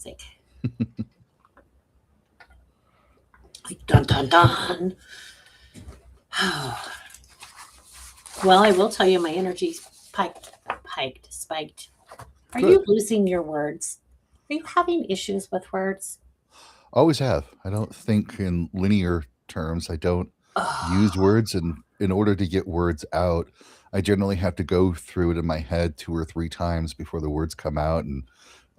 telepathic. Like, dun dun dun. Well, I will tell you, my energy's spiked. Are Good. you losing your words? Are you having issues with words? Always have. I don't think in linear terms. I don't use Oh, words, and in order to get words out, I generally have to go through it in my head 2 or 3 times before the words come out, and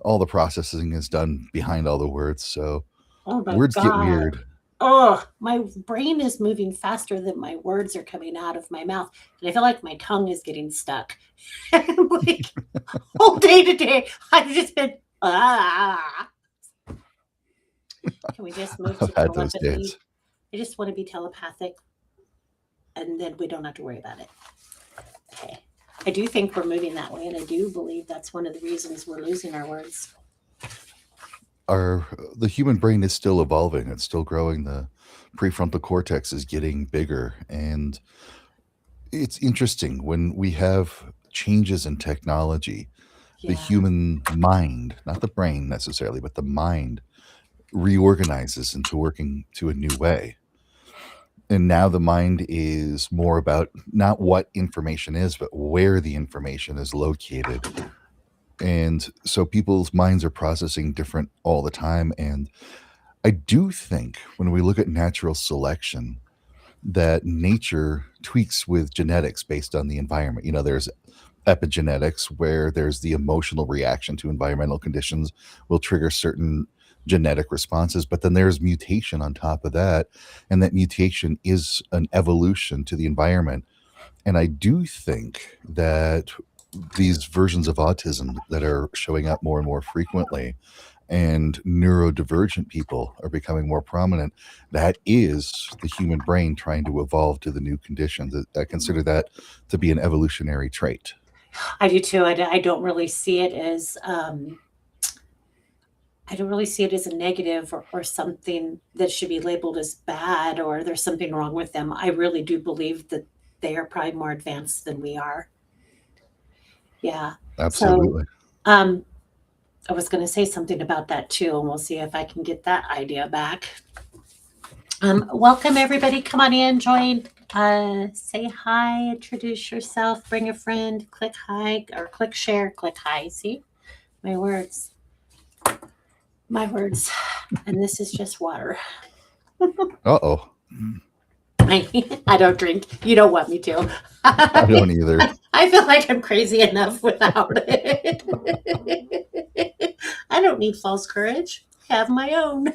all the processing is done behind all the words. So oh my words get God. weird. Oh, my brain is moving faster than my words are coming out of my mouth. And I feel like my tongue is getting stuck. I'm like, whole day today, I've just been, ah. Can we just move I've to had those days. telepathy? I just want to be telepathic and then we don't have to worry about it. Okay. I do think we're moving that way. And I do believe that's one of the reasons we're losing our words. Our The human brain is still evolving. It's still growing. The prefrontal cortex is getting bigger, and it's interesting when we have changes in technology. The Yeah. human mind, not the brain necessarily, but the mind reorganizes into working to a new way. And now the mind is more about not what information is, but where the information is located. And so people's minds are processing different all the time. And I do think when we look at natural selection, that nature tweaks with genetics based on the environment. There's epigenetics where there's the emotional reaction to environmental conditions will trigger certain genetic responses, but then there's mutation on top of that, and that mutation is an evolution to the environment. And I do think that these versions of autism that are showing up more and more frequently, and neurodivergent people are becoming more prominent, that is the human brain trying to evolve to the new conditions. I consider that to be an evolutionary trait. I do too. I don't really see it as I don't really see it as a negative or something that should be labeled as bad or there's something wrong with them. I really do believe that they are probably more advanced than we are. Yeah. So Absolutely. um, I was going to say something about that too, and we'll see if I can get that idea back. Welcome everybody. Come on in, join. Say hi, introduce yourself, bring a friend, click hi or click share, click hi. See my words, my words, and this is just water. Uh-oh. I don't drink. You don't want me to. I don't either. I feel like I'm crazy enough without it. I don't need false courage. I have my own.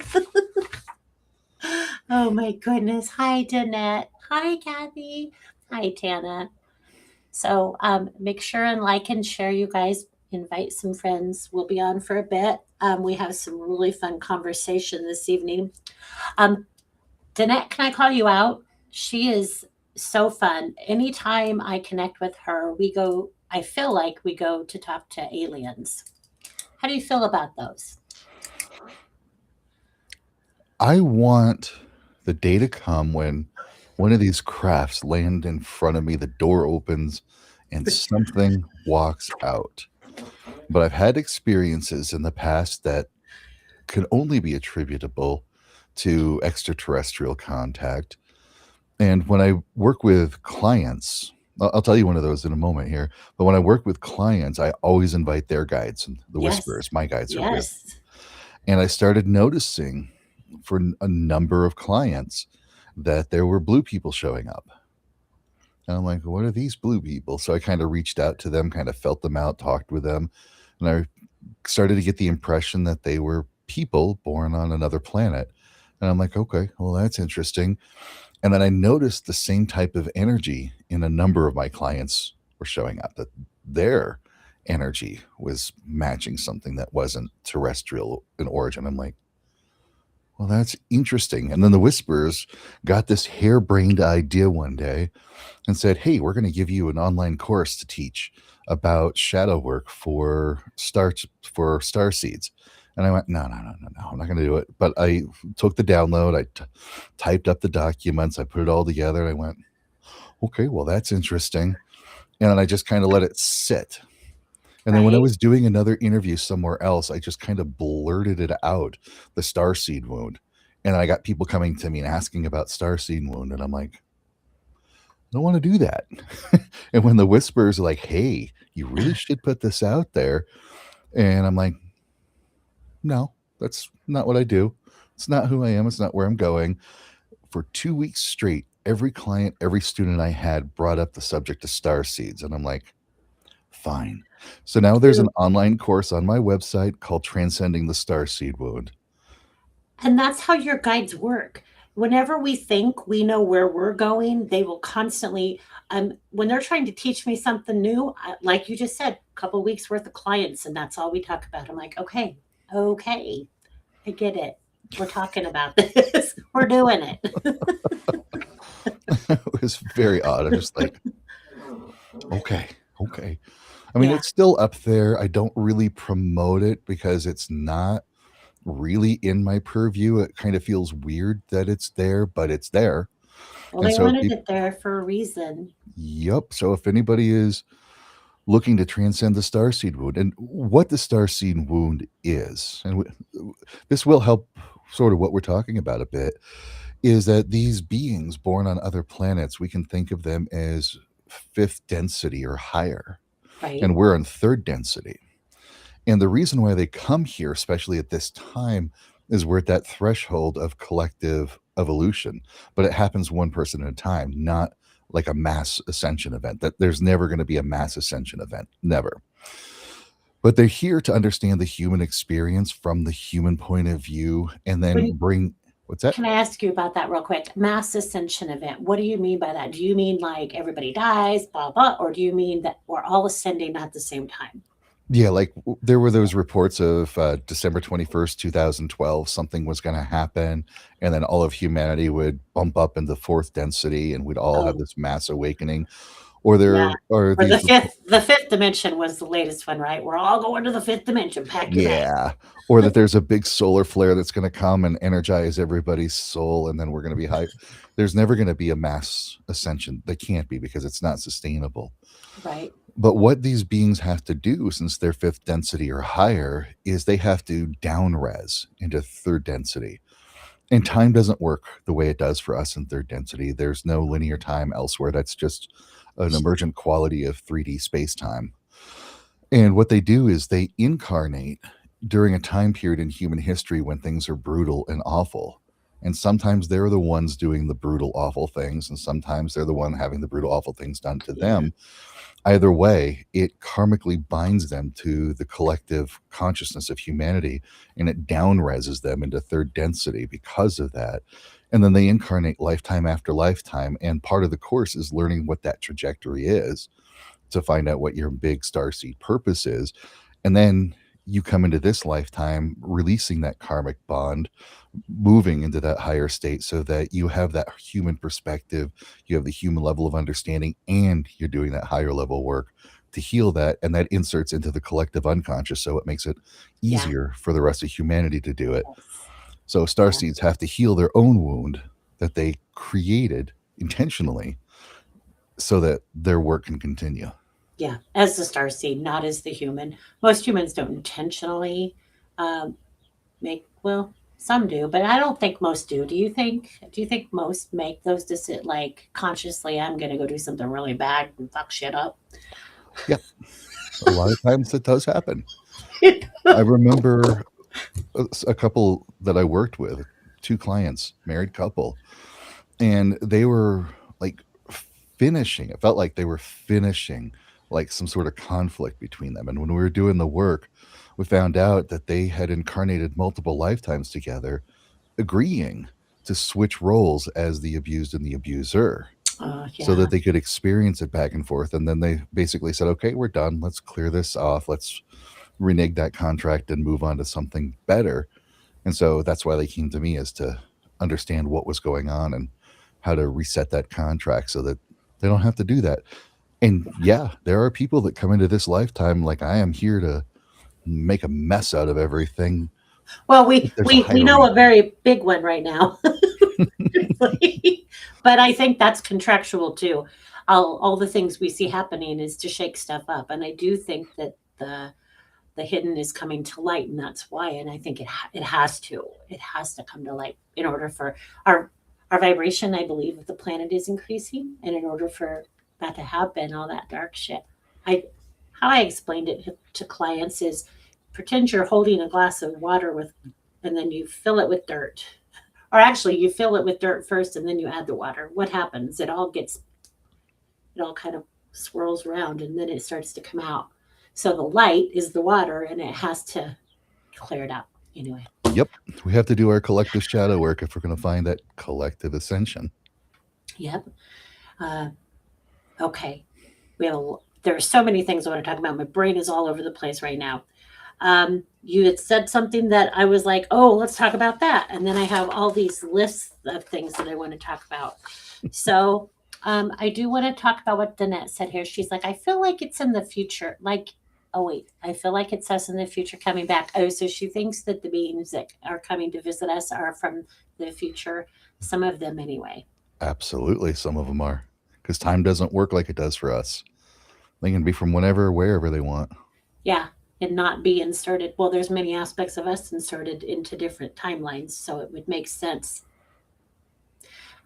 Oh my goodness. Hi, Danette. Hi, Kathy. Hi, Tana. So make sure and like and share, you guys. Invite some friends. We'll be on for a bit. We have some really fun conversation this evening. Um, Danette, can I call you out? She is so fun. Anytime I connect with her, I feel like we go to talk to aliens. How do you feel about those? I want the day to come when one of these crafts land in front of me, the door opens, and something walks out. But I've had experiences in the past that can only be attributable to extraterrestrial contact. And when I work with clients, I'll tell you one of those in a moment here. But when I work with clients, I always invite their guides, and the Yes. whisperers, my guides, are with. Yes. And I started noticing for a number of clients that there were blue people showing up. And I'm like, what are these blue people? So I kind of reached out to them, kind of felt them out, talked with them. And I started to get the impression that they were people born on another planet. And I'm like, okay, well, that's interesting. And then I noticed the same type of energy in a number of my clients were showing up, that their energy was matching something that wasn't terrestrial in origin. I'm like, well, that's interesting. And then the Whispers got this harebrained idea one day and said, hey, we're going to give you an online course to teach about shadow work for star seeds. And I went, no, no, no, no, no, I'm not going to do it. But I took the download, typed up the documents, I put it all together, and I went, okay, well, that's interesting. And then I just kind of let it sit. And then when I right? was doing another interview somewhere else, I just kind of blurted it out, the starseed wound. And I got people coming to me and asking about starseed wound. And I'm like, I don't want to do that. And when the whispers are like, hey, you really should put this out there. And I'm like, no, that's not what I do. It's not who I am. It's not where I'm going. For 2 weeks straight, every client, every student I had brought up the subject of star seeds. And I'm like, fine. So now there's an True. online course on my website called Transcending the Starseed Wound. And that's how your guides work. Whenever we think we know where we're going, they will constantly, when they're trying to teach me something new, like you just said, a couple of weeks worth of clients, and that's all we talk about. I'm like, okay, okay, I get it. We're talking about this. We're doing it. It was very odd. I'm just like, okay, okay. I mean, Yeah. it's still up there. I don't really promote it because it's not really in my purview. It kind of feels weird that it's there, but it's there. Well, And they so, wanted it there for a reason. yep. So if anybody is looking to transcend the starseed wound and what the starseed wound is, and this will help sort of what we're talking about a bit, is that these beings born on other planets, we can think of them as fifth density or higher, Right. and we're on third density. And the reason why they come here, especially at this time, is we're at that threshold of collective evolution, but it happens one person at a time, not like a mass ascension event. That there's never going to be a mass ascension event, never. But they're here to understand the human experience from the human point of view and then When bring what's that? Can I ask you about that real quick? Mass ascension event. What do you mean by that? Do you mean like everybody dies, blah blah, or do you mean that we're all ascending at the same time? Yeah, like there were those reports of December 21st, 2012, something was going to happen, and then all of humanity would bump up into fourth density, and we'd all have Oh, this mass awakening. Or yeah. there are Or these, the fifth dimension was the latest one, right? We're all going to the fifth dimension. Pack your bags. yeah, or that there's a big solar flare that's going to come and energize everybody's soul, and then we're going to be high. There's never going to be a mass ascension. They can't be because it's not sustainable. Right. But what these beings have to do, since they're fifth density or higher, is they have to down res into third density. And time doesn't work the way it does for us in third density. There's no linear time elsewhere. That's just an emergent quality of 3D space time. And what they do is they incarnate during a time period in human history when things are brutal and awful. And sometimes they're the ones doing the brutal, awful things, and sometimes they're the one having the brutal, awful things done to Yeah. them. Either way, it karmically binds them to the collective consciousness of humanity and it downreses them into third density because of that. And then they incarnate lifetime after lifetime. And part of the course is learning what that trajectory is to find out what your big starseed purpose is. And then you come into this lifetime releasing that karmic bond, moving into that higher state so that you have that human perspective, you have the human level of understanding, and you're doing that higher level work to heal that. And that inserts into the collective unconscious. So it makes it Yeah. easier for the rest of humanity to do it. Yes. So Yeah. starseeds have to heal their own wound that they created intentionally so that their work can continue. Yeah. As the star seed, not as the human. Most humans don't intentionally um, make, well, some do, but I don't think most do. Do you think most make those decisions, like consciously, I'm going to go do something really bad and fuck shit up? Yeah, a lot of times it does happen. I remember a couple that I worked with, two clients, married couple, and they were like finishing. It felt like they were finishing like some sort of conflict between them. And when we were doing the work, we found out that they had incarnated multiple lifetimes together, agreeing to switch roles as the abused and the abuser so Yeah. that they could experience it back and forth. And then they basically said, okay, we're done. Let's clear this off. Let's renege that contract and move on to something better. And so that's why they came to me, is to understand what was going on and how to reset that contract so that they don't have to do that. And yeah, there are people that come into this lifetime like I am here to make a mess out of everything. Well, There's a we higher know a reason. very big one right now. But I think that's contractual too. All the things we see happening is to shake stuff up. And I do think that the hidden is coming to light, and that's why. And I think it has to come to light in order for our our vibration. I believe of the planet is increasing, and in order for that to happen, all that dark shit. I How I explained it to clients is pretend you're holding a glass of water with, and then you fill it with dirt. Or actually, you fill it with dirt first, and then you add the water. What happens? It all kind of swirls around, and then it starts to come out. So the light is the water, and it has to clear it out anyway. Yep. We have to do our collective shadow work if we're going to find that collective ascension. Yep. Uh, okay. There are so many things I want to talk about. My brain is all over the place right now. You had said something that I was like, oh, let's talk about that. And then I have all these lists of things that I want to talk about. So I do want to talk about what Danette said here. She's like, I feel like it's in the future. Like, oh, wait, I feel like it's us in the future coming back. Oh, so she thinks that the beings that are coming to visit us are from the future. Some of them, anyway. Absolutely. Some of them are. Because time doesn't work like it does for us. They can be from whenever, wherever they want. Yeah. And not be inserted. Well, there's many aspects of us inserted into different timelines. So it would make sense.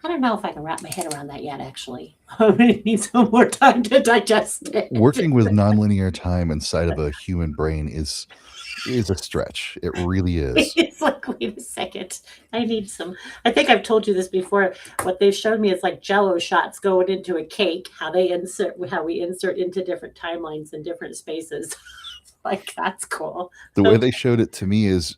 I don't know if I can wrap my head around that yet, actually. I need some more time to digest it. Working with nonlinear time inside of a human brain is a stretch. It really is. It's like, wait a second. I need some. I think I've told you this before. What they've showed me is like Jello shots going into a cake. How we insert into different timelines and different spaces. Like, that's cool. The way they showed it to me is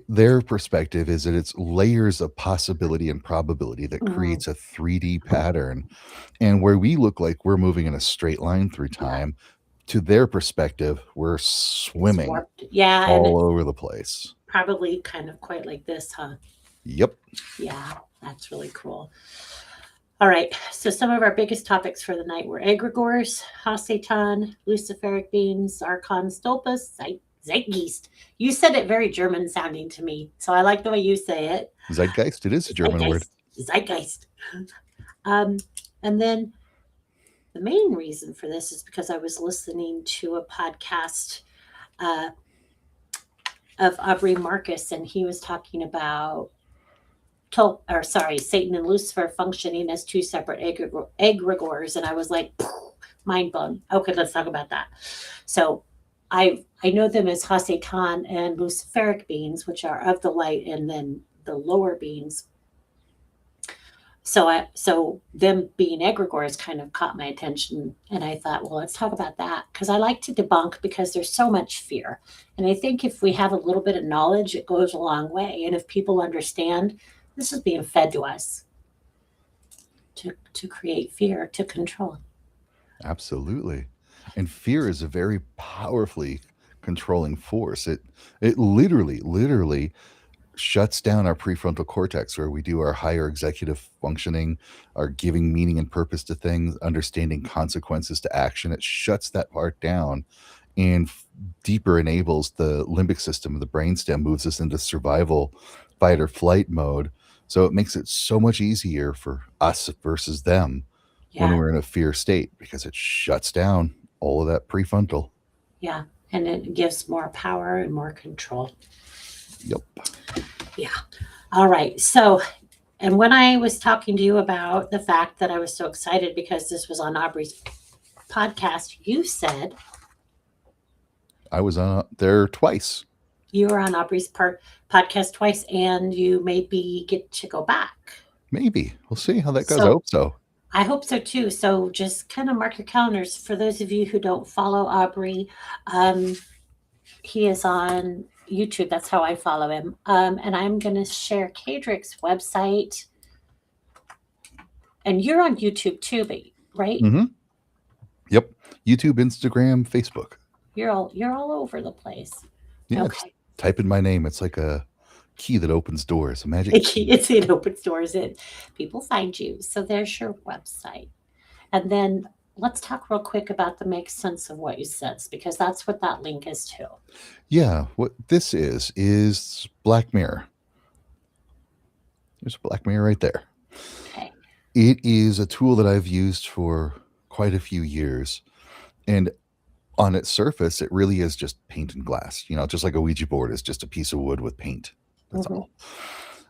their perspective is that it's layers of possibility and probability that creates a 3D pattern. And where we look like we're moving in a straight line through time, to their perspective, we're swimming all over the place. Probably kind of quite like this, huh? Yep. Yeah, that's really cool. All right, so some of our biggest topics for the night were egregores, Hasatan, Luciferic beings, Archon Stolpus, Zeitgeist. You said it very German sounding to me, so I like the way you say it. Zeitgeist, it is a German word. Zeitgeist. And then the main reason for this is because I was listening to a podcast of Aubrey Marcus, and he was talking about Satan and Lucifer functioning as two separate egregores, and I was like, mind blown. Okay, let's talk about that. So I know them as Hasatan and Luciferic beings, which are of the light, and then the lower beings. So them being egregores kind of caught my attention, and I thought, well, let's talk about that, because I like to debunk, because there's so much fear, and I think if we have a little bit of knowledge, it goes a long way, and if people understand this is being fed to us to create fear, to control. Absolutely. And fear is a very powerfully controlling force. It literally shuts down our prefrontal cortex, where we do our higher executive functioning, our giving meaning and purpose to things, understanding consequences to action. It shuts that part down and deeper enables the limbic system of the brainstem, moves us into survival, fight or flight mode. So it makes it so much easier for us versus them when we're in a fear state, because it shuts down all of that prefrontal. Yeah. And it gives more power and more control. Yep. Yeah. All right. So, and when I was talking to you about the fact that I was so excited because this was on Aubrey's podcast, you said I was on there twice. You were on Aubrey's podcast twice, and you maybe get to go back. Maybe. We'll see how that goes. I hope so. I hope so too. So just kind of mark your calendars. For those of you who don't follow Aubrey, he is on YouTube. That's how I follow him. And I'm going to share Kaedrich's website. And you're on YouTube too, right? Mm-hmm. Yep. YouTube, Instagram, Facebook. You're all over the place. Yeah. Okay. Type in my name. It's like a key that opens doors. A magic key. It opens doors. People find you. So there's your website. And then let's talk real quick about the make sense of what you said, because that's what that link is to. Yeah. What this is Black Mirror. There's a Black Mirror right there. Okay. It is a tool that I've used for quite a few years. And on its surface, it really is just paint and glass. Just like a Ouija board is just a piece of wood with paint. That's Hmm. all.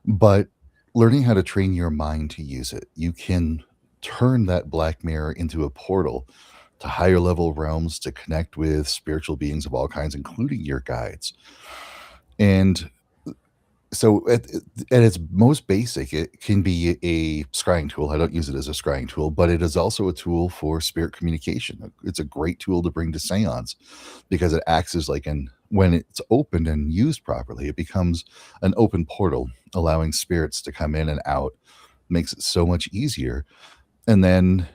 But learning how to train your mind to use it, you can turn that black mirror into a portal to higher level realms to connect with spiritual beings of all kinds, including your guides. And so at its most basic, it can be a scrying tool. I don't use it as a scrying tool, but it is also a tool for spirit communication. It's a great tool to bring to seance because it acts as like when it's opened and used properly, it becomes an open portal, allowing spirits to come in and out, makes it so much easier. And then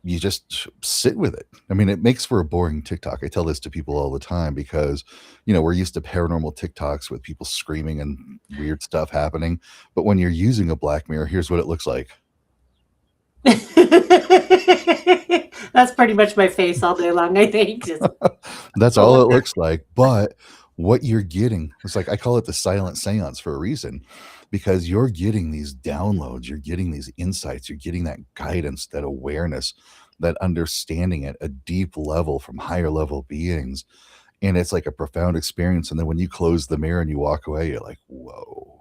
you just sit with it. I mean, it makes for a boring TikTok. I tell this to people all the time because, we're used to paranormal TikToks with people screaming and weird stuff happening. But when you're using a black mirror, here's what it looks like. That's pretty much my face all day long, I think. Just That's all it looks like. But what you're getting, it's like I call it the silent seance for a reason, because you're getting these downloads, you're getting these insights, you're getting that guidance, that awareness, that understanding at a deep level from higher level beings. And it's like a profound experience. And then when you close the mirror and you walk away, you're like, whoa,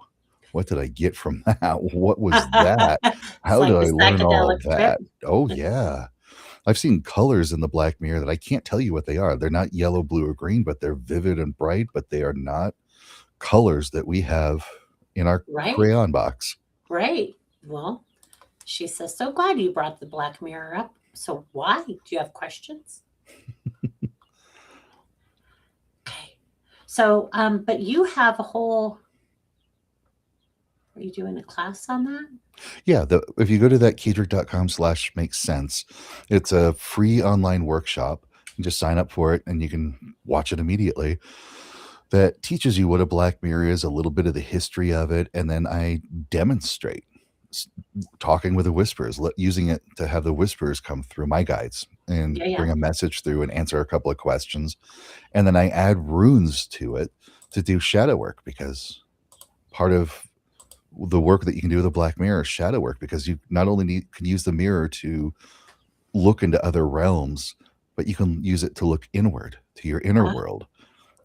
what did I get from that? What was that? it's How did like I the learn all psychedelic of trip. that? Oh, yeah. I've seen colors in the black mirror that I can't tell you what they are. They're not yellow, blue, or green, but they're vivid and bright, but they are not colors that we have in our Right, crayon box. right. Well, she says, so glad you brought the black mirror up. So why? Do you have questions? Okay. So, but you have a whole, are you doing a class on that? Yeah, if you go to that kaedrich.com/makes sense, it's a free online workshop. You just sign up for it and you can watch it immediately. That teaches you what a black mirror is, a little bit of the history of it, and then I demonstrate s- talking with the whispers, using it to have the whispers come through my guides and Yeah, yeah. bring a message through and answer a couple of questions. And then I add runes to it to do shadow work because part of the work that you can do with a black mirror is shadow work because you not only can use the mirror to look into other realms, but you can use it to look inward to your inner Ah, world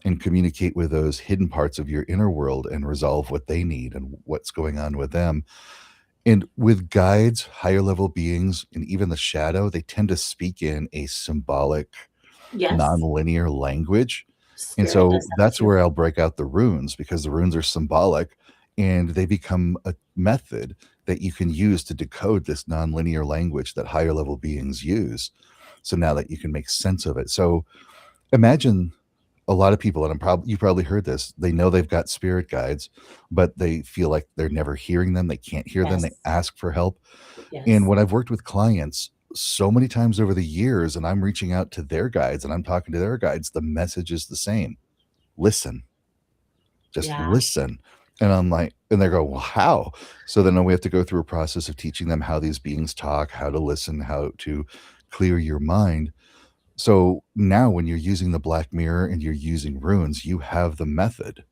and communicate with those hidden parts of your inner world and resolve what they need and what's going on with them. And with guides, higher level beings, and even the shadow, they tend to speak in a symbolic, yes. non-linear language. And Spirit so does that that's too. where I'll break out the runes because the runes are symbolic and they become a method that you can use to decode this non-linear language that higher level beings use. So now that you can make sense of it. So imagine a lot of people, and you probably heard this, they know they've got spirit guides, but they feel like they're never hearing them. They can't hear them. They Yes. ask for help. And Yes. when I've worked with clients so many times over the years, and I'm reaching out to their guides and I'm talking to their guides, the message is the same: listen, just Yeah. listen. And I'm like, and they go, well, how? So then we have to go through a process of teaching them how these beings talk, how to listen, how to clear your mind. So now when you're using the black mirror and you're using runes, you have the method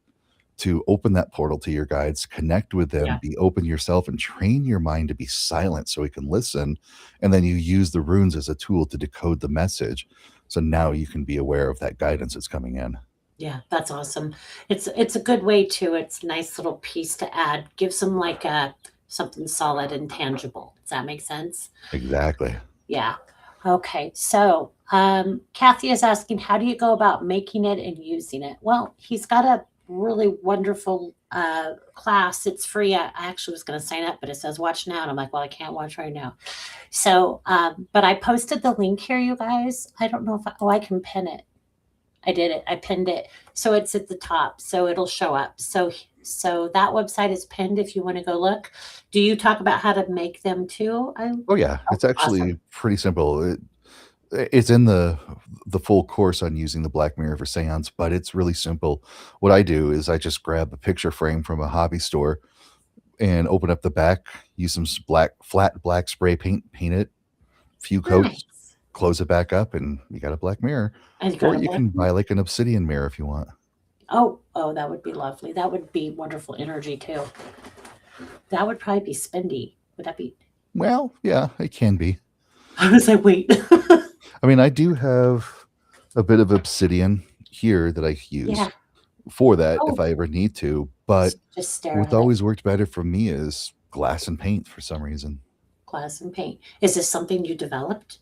to open that portal to your guides, connect with them, Yeah. be open yourself, and train your mind to be silent so it can listen. And then you use the runes as a tool to decode the message. So now you can be aware of that guidance that's coming in. Yeah, that's awesome. It's a good way too. It's a nice little piece to add. Gives them like a something solid and tangible. Does that make sense? Exactly. Yeah. Okay. So, Kathy is asking, how do you go about making it and using it? Well, he's got a really wonderful class. It's free. I actually was going to sign up, but it says watch now. And I'm like, well, I can't watch right now. So, but I posted the link here, you guys. I don't know if I can pin it. I did it. I pinned it. So it's at the top. So it'll show up. So that website is pinned if you want to go look. Do you talk about how to make them too? Oh yeah, Oh, it's actually awesome. pretty simple. It's in the full course on using the black mirror for seance, but it's really simple. What I do is I just grab a picture frame from a hobby store and open up the back, use some flat black spray paint it, few coats, Nice. close it back up, and you got a black mirror. And you got Or a you black can one? buy like an obsidian mirror if you want. Oh, oh, that would be lovely. That would be wonderful energy too. That would probably be spendy. Would that be? Well, yeah, it can be. I was like, wait. I mean, I do have a bit of obsidian here that I use Yeah. for that if Oh, I ever need to. But just stare what's at it. always worked better for me is glass and paint for some reason. Glass and paint. Is this something you developed?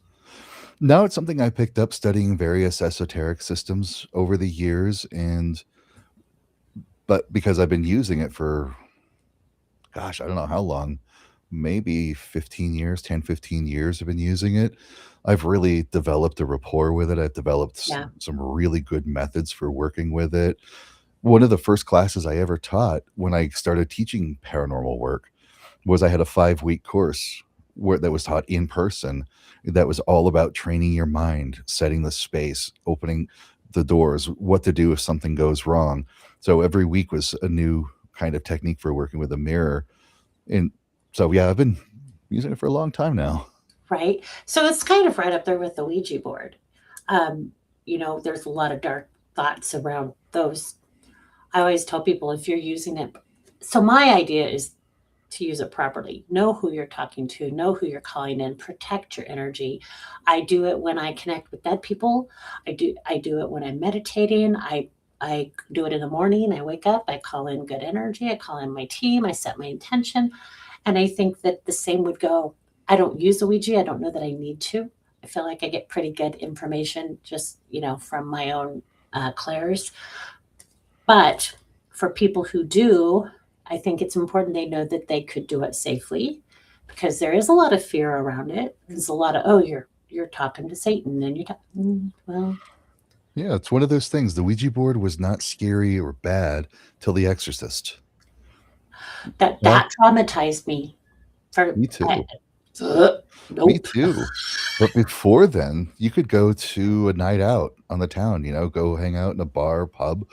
Now it's something I picked up studying various esoteric systems over the years, and but because I've been using it for, gosh, I don't know how long, maybe 15 years, 10, 15 years I've been using it. I've really developed a rapport with it. I've developed Yeah. some really good methods for working with it. One of the first classes I ever taught when I started teaching paranormal work was I had a 5-week course where that was taught in person that was all about training your mind, setting the space, opening the doors, what to do if something goes wrong. So every week was a new kind of technique for working with a mirror. And so yeah, I've been using it for a long time now. Right? So it's kind of right up there with the Ouija board. Um, there's a lot of dark thoughts around those. I always tell people if you're using it, so my idea is to use it properly. Know who you're talking to, know who you're calling in, protect your energy. I do it when I connect with dead people. I do it when I'm meditating. I do it in the morning. I wake up, I call in good energy, I call in my team, I set my intention. And I think that the same would go. I don't use the Ouija. I don't know that I need to. I feel like I get pretty good information just, from my own clairs. But for people who do, I think it's important they know that they could do it safely because there is a lot of fear around it. There's a lot of, oh, you're talking to Satan and you're talking, well, Yeah, it's one of those things. The Ouija board was not scary or bad till The Exorcist. Well, that traumatized me for me I, too. Me nope. too. But before then, you could go to a night out on the town, go hang out in a bar, pub,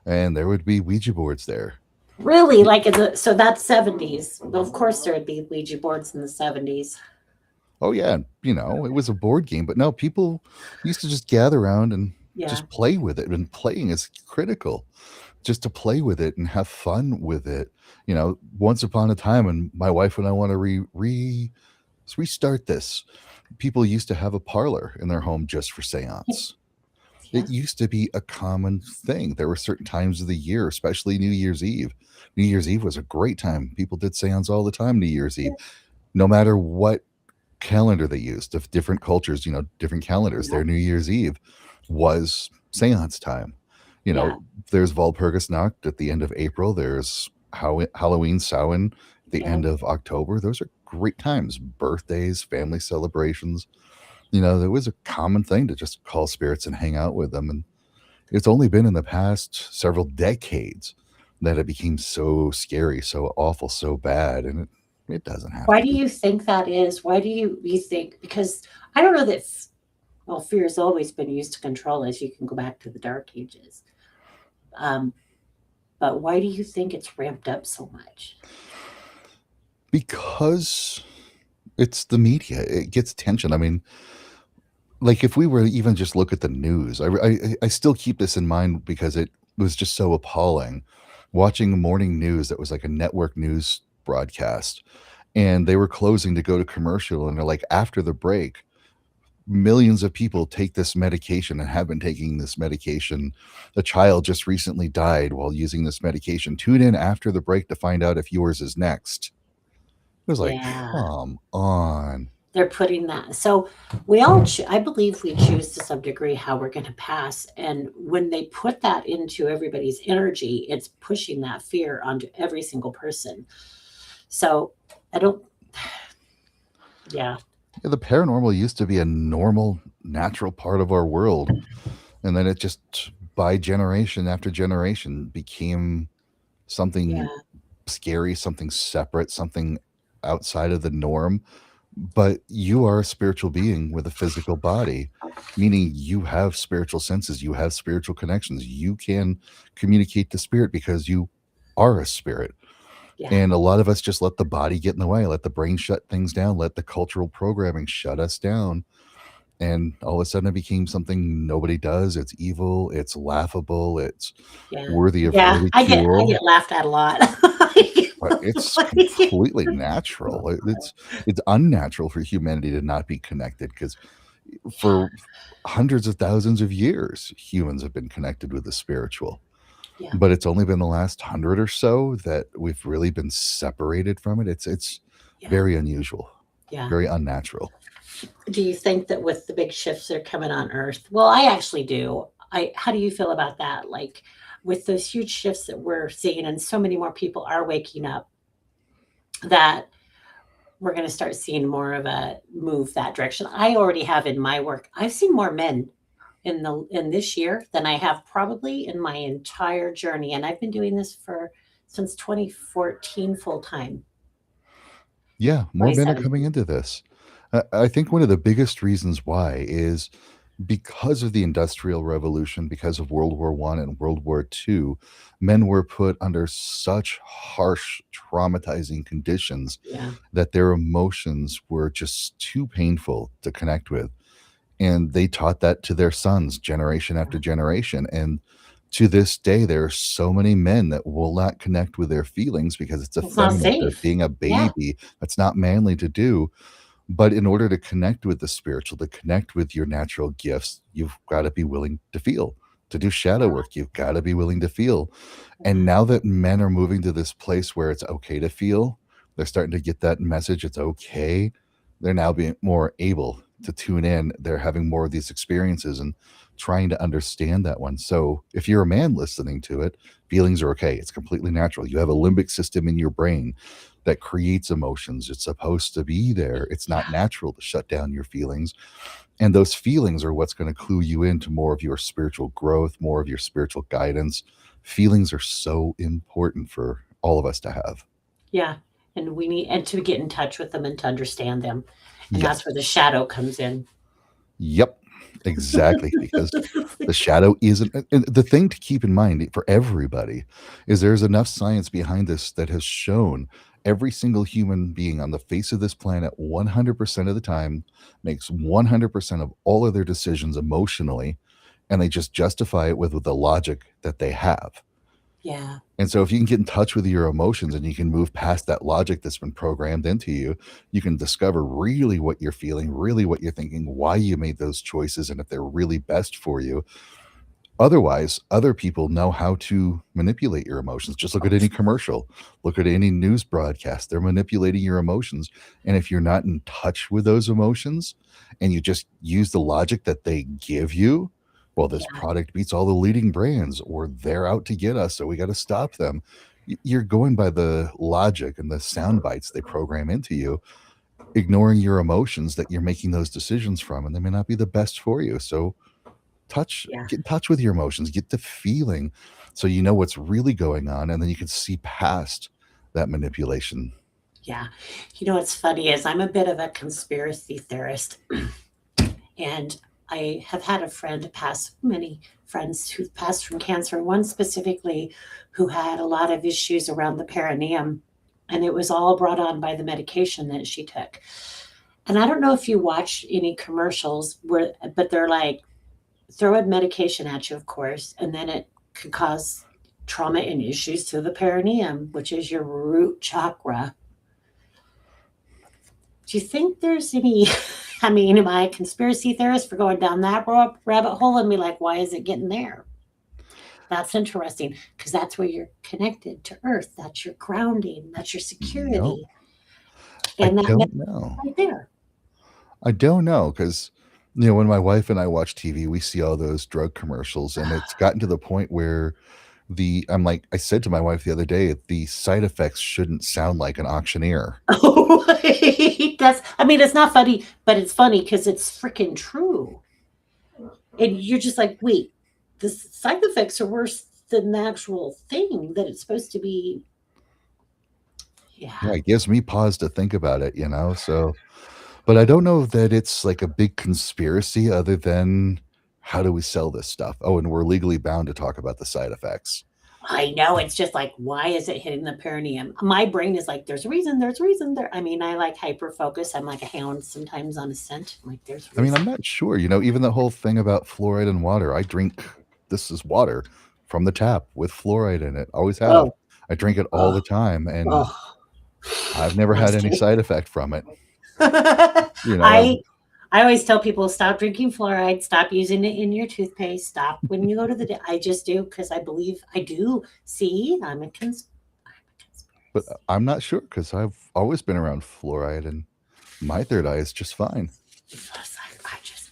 and there would be Ouija boards there. Really, like so that's 70s. Well, of course there would be Ouija boards in the 70s. Oh yeah, it was a board game, but no, people used to just gather around and Yeah. just play with it. And playing is critical. Just to play with it and have fun with it. Once upon a time, and my wife and I want to restart this. People used to have a parlor in their home just for seance. Yeah. It used to be a common thing. There were certain times of the year, especially New Year's Eve. New Year's Eve was a great time. People did seance all the time New Year's Eve. No matter what calendar they used, of different cultures, different calendars, Yeah. their New Year's Eve was seance time. You Yeah. know, there's Walpurgisnacht at the end of April. There's Halloween Samhain at the Yeah. end of October. Those are great times. Birthdays, family celebrations. There was a common thing to just call spirits and hang out with them. And it's only been in the past several decades that it became so scary, so awful, so bad. And it doesn't have Why to do be. you think that is? Why do you think? Because I don't know that. Well, fear has always been used to control us. You can go back to the Dark Ages. Um, but why do you think it's ramped up so much? Because it's the media. It gets attention. I mean, like if we were to even just look at the news, I still keep this in mind because it was just so appalling. Watching morning news that was like a network news broadcast, and they were closing to go to commercial, and they're like, after the break, millions of people take this medication and have been taking this medication. A child just recently died while using this medication. Tune in after the break to find out if yours is next. It was like, Yeah, come on. they're putting that. So we all, I believe, we choose to some degree how we're going to pass. And when they put that into everybody's energy, it's pushing that fear onto every single person. So I don't. Yeah, Yeah, the paranormal used to be a normal, natural part of our world. And then it just, by generation after generation, became something yeah, scary, something separate, something outside of the norm. But you are a spiritual being with a physical body, meaning you have spiritual senses, you have spiritual connections, you can communicate to spirit because you are a spirit. yeah, And a lot of us just let the body get in the way, let the brain shut things down, let the cultural programming shut us down. And all of a sudden it became something nobody does. It's evil, it's laughable, it's yeah, worthy of yeah. I ridicule. get laughed at a lot. But it's completely natural. It's unnatural for humanity to not be connected because For hundreds of thousands of years, humans have been connected with the spiritual. Yeah. But it's only been the last 100 or so that we've really been separated from it. It's Yeah. very unusual, Yeah. very unnatural. Do you think that with the big shifts that are coming on Earth? Well, I actually do. How do you feel about that? Like with those huge shifts that we're seeing, and so many more people are waking up, that we're going to start seeing more of a move that direction. I already have in my work. I've seen more men in this year than I have probably in my entire journey, and I've been doing this for since 2014 full time. Yeah, more men are coming 2017. into this. I think one of the biggest reasons why is because of the Industrial Revolution, because of World War I and World War II, men were put under such harsh, traumatizing conditions Yeah. that their emotions were just too painful to connect with. And they taught that to their sons generation after generation. And to this day, there are so many men that will not connect with their feelings because it's It's not effeminate. They're safe. being a Yeah. baby. That's not manly to do. But in order to connect with the spiritual, to connect with your natural gifts, you've got to be willing to feel. To do shadow work, you've got to be willing to feel. And now that men are moving to this place where it's okay to feel, they're starting to get that message. It's okay. They're now being more able to tune in. They're having more of these experiences and trying to understand that one. So if you're a man listening to it, feelings are okay. It's completely natural. You have a limbic system in your brain that creates emotions. It's supposed to be there. It's not natural to shut down your feelings. And those feelings are what's going to clue you into more of your spiritual growth, more of your spiritual guidance. Feelings are so important for all of us to have. Yeah. And we need and to get in touch with them and to understand them. And that's Yes. where the shadow comes in. Yep. Exactly. Because the shadow isn't. And the thing to keep in mind for everybody is there's enough science behind this that has shown every single human being on the face of this planet 100% of the time makes 100% of all of their decisions emotionally, and they just justify it with the logic that they have. Yeah. And so if you can get in touch with your emotions and you can move past that logic that's been programmed into you, you can discover really what you're feeling, really what you're thinking, why you made those choices, and if they're really best for you. Otherwise, other people know how to manipulate your emotions. Just look at any commercial, look at any news broadcast. They're manipulating your emotions. And if you're not in touch with those emotions and you just use the logic that they give you, well, this Yeah. product beats all the leading brands, or they're out to get us, so we got to stop them. You're going by the logic and the sound bites they program into you, ignoring your emotions that you're making those decisions from, and they may not be the best for you. So Yeah. get in touch with your emotions, get the feeling so you know what's really going on, and then you can see past that manipulation. Yeah. You know what's funny is I'm a bit of a conspiracy theorist. And I have had a friend pass, many friends who've passed from cancer, one specifically who had a lot of issues around the perineum. And it was all brought on by the medication that she took. And I don't know if you watch any commercials where, but they're like throwing medication at you, of course, and then it could cause trauma and issues to the perineum, which is your root chakra. Do you think there's any? I mean, am I a conspiracy theorist for going down that rabbit hole and be like, why is it getting there? That's interesting because that's where you're connected to Earth. That's your grounding. That's your No, security, I and that don't know. right there. I don't know because when my wife and I watch TV, we see all those drug commercials, and it's gotten to the point where I'm like, I said to my wife the other day, the side effects shouldn't sound like an auctioneer. Oh, that's. I mean, it's not funny, but it's funny because it's freaking true. And you're just like, wait, the side effects are worse than the actual thing that it's supposed to be. Yeah, Yeah, it gives me pause to think about it. So, but I don't know that it's like a big conspiracy other than how do we sell this stuff? Oh, and we're legally bound to talk about the side effects. I know. It's just like, why is it hitting the perineum? My brain is like, there's a reason, there's a reason. There. I mean, I like hyper focus. I'm like a hound sometimes on a scent. I'm like, there's a I mean, reason. I'm not sure. Even the whole thing about fluoride in water. I drink this is water from the tap with fluoride in it. Always have. Oh, I drink it all oh, the time, and oh, I've never had any nasty. side effect from it. You know, I I always tell people stop drinking fluoride, stop using it in your toothpaste, stop when you go to the. I just do because I believe I do. See, I'm a But conspiracy. I'm not sure because I've always been around fluoride and my third eye is just fine. I just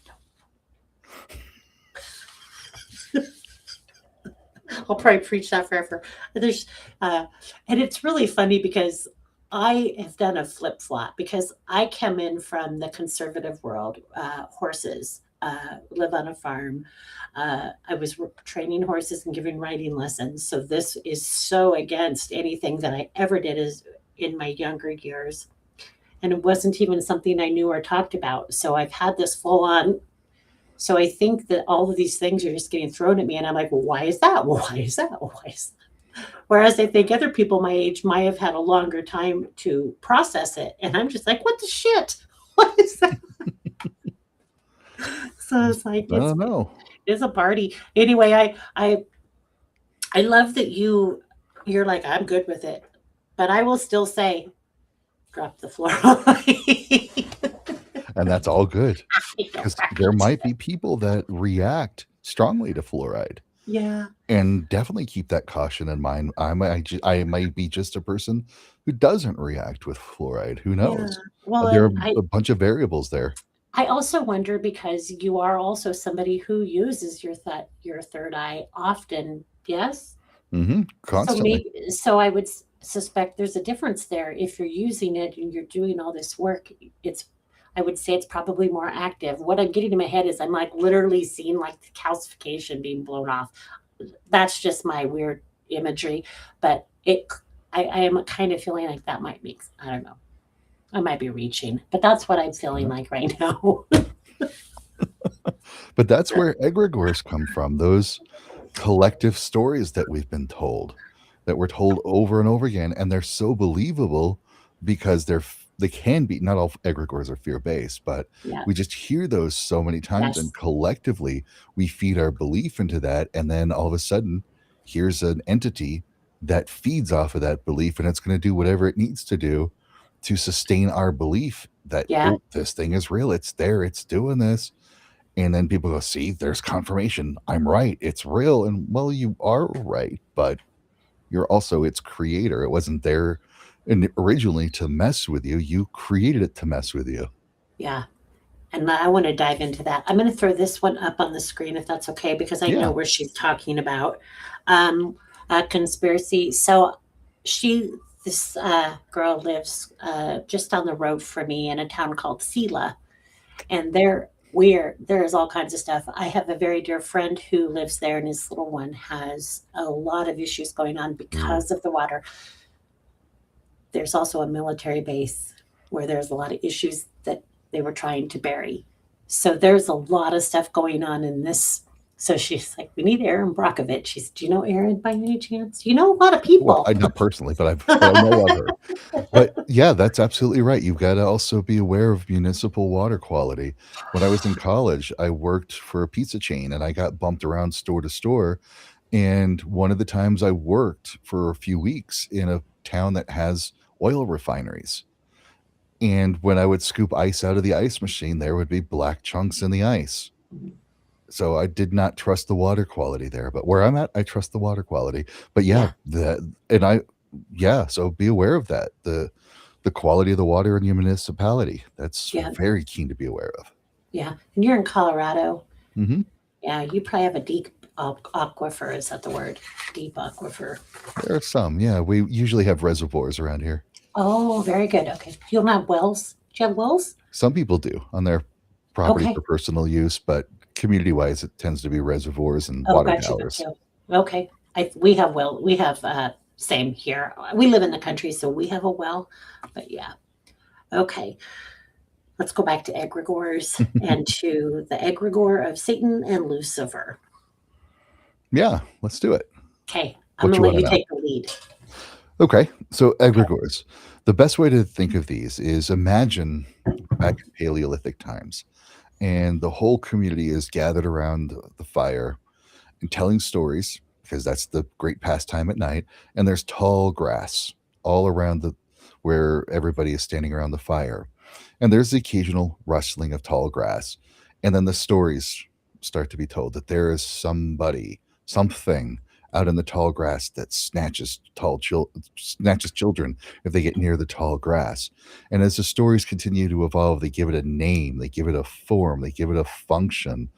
I'll probably preach that forever. There's, and it's really funny because I have done a flip flop because I come in from the conservative world, horses, live on a farm. I was training horses and giving riding lessons. So this is so against anything that I ever did as in my younger years. And it wasn't even something I knew or talked about. So I've had this full on. So I think that all of these things are just getting thrown at me, and I'm like, well, why is that? Well, why is that? Well, why is that? Whereas I think other people my age might have had a longer time to process it, and I'm just like, what the shit? What is that? So it's like I don't know. it's a party. Anyway, I love that you're like I'm good with it, but I will still say drop the fluoride. And that's all good I don't because there practice might it. be people that react strongly to fluoride. Yeah, And definitely keep that caution in mind. I might be just a person who doesn't react with fluoride. Who yeah. knows? Well, There are and I a bunch of variables there. I also wonder because you are also somebody who uses your third eye often, yes? So Constantly. maybe so I would suspect there's a difference there. If you're using it and you're doing all this work, it's I would say it's probably more active. What I'm getting in my head is I'm like literally seeing like the calcification being blown off. That's just my weird imagery, but I am kind of feeling like that might make I don't know. I might be reaching, but that's what I'm feeling Yeah. like right now. But that's where egregores come from. Those collective stories that we've been told, that we're told over and over again, and they're so believable because they can be. Not all egregores are fear based, but Yeah. we just hear those so many times, and Yes. collectively we feed our belief into that, and then all of a sudden, here's an entity that feeds off of that belief, and it's going to do whatever it needs to do to sustain our belief that, Yeah. oh, this thing is real, it's there, it's doing this. And then people go, see, there's confirmation. I'm right. It's real. And well, you are right, but you're also its creator. It wasn't there originally to mess with you. You created it to mess with you. Yeah. And I want to dive into that. I'm going to throw this one up on the screen if that's okay, because I know Yeah. where she's talking about a conspiracy. So this girl lives just down the road from me in a town called Sela, and there's all kinds of stuff. I have a very dear friend who lives there, and his little one has a lot of issues going on Ooh. because of the water. There's also a military base where there's a lot of issues that they were trying to bury. So there's a lot of stuff going on in this. So she's like, we need Aaron Brockovich. She's, do you know Aaron by any chance? You know a lot of Well, people. I not personally, but I know of her. But yeah, that's absolutely right. You've got to also be aware of municipal water quality. When I was in college, I worked for a pizza chain and I got bumped around store to store. And one of the times I worked for a few weeks in a town that has oil refineries. And when I would scoop ice out of the ice machine, there would be black chunks in the ice. So I did not trust the water quality there. But where I'm at, I trust the water quality. But yeah, Yeah, so be aware of that. The quality of the water in your municipality. That's yeah, very keen to be aware of. yeah. And you're in Colorado. Hmm. Yeah, you probably have a deep aquifer. Is that the word? Deep aquifer. There are some. Yeah, we usually have reservoirs around here. Oh, very good. Okay. You don't have wells? Do you have wells? Some people do on their property Okay. for personal use, but community wise, it tends to be reservoirs and Oh, water got you, got towers. you. Okay. We have same here. We live in the country, so we have a well. But yeah. Okay. Let's go back to egregores and to the egregore of Satan and Lucifer. Yeah, let's do it. Okay. I'm What gonna you let want to you know? take the lead. Okay, so Okay. egregores. The best way to think of these is imagine back in Paleolithic times, and the whole community is gathered around the fire and telling stories because that's the great pastime at night. And there's tall grass all around the where everybody is standing around the fire. And there's the occasional rustling of tall grass. And then the stories start to be told that there is somebody, something out in the tall grass that snatches children if they get near the tall grass. And as the stories continue to evolve, they give it a name, they give it a form, they give it a function.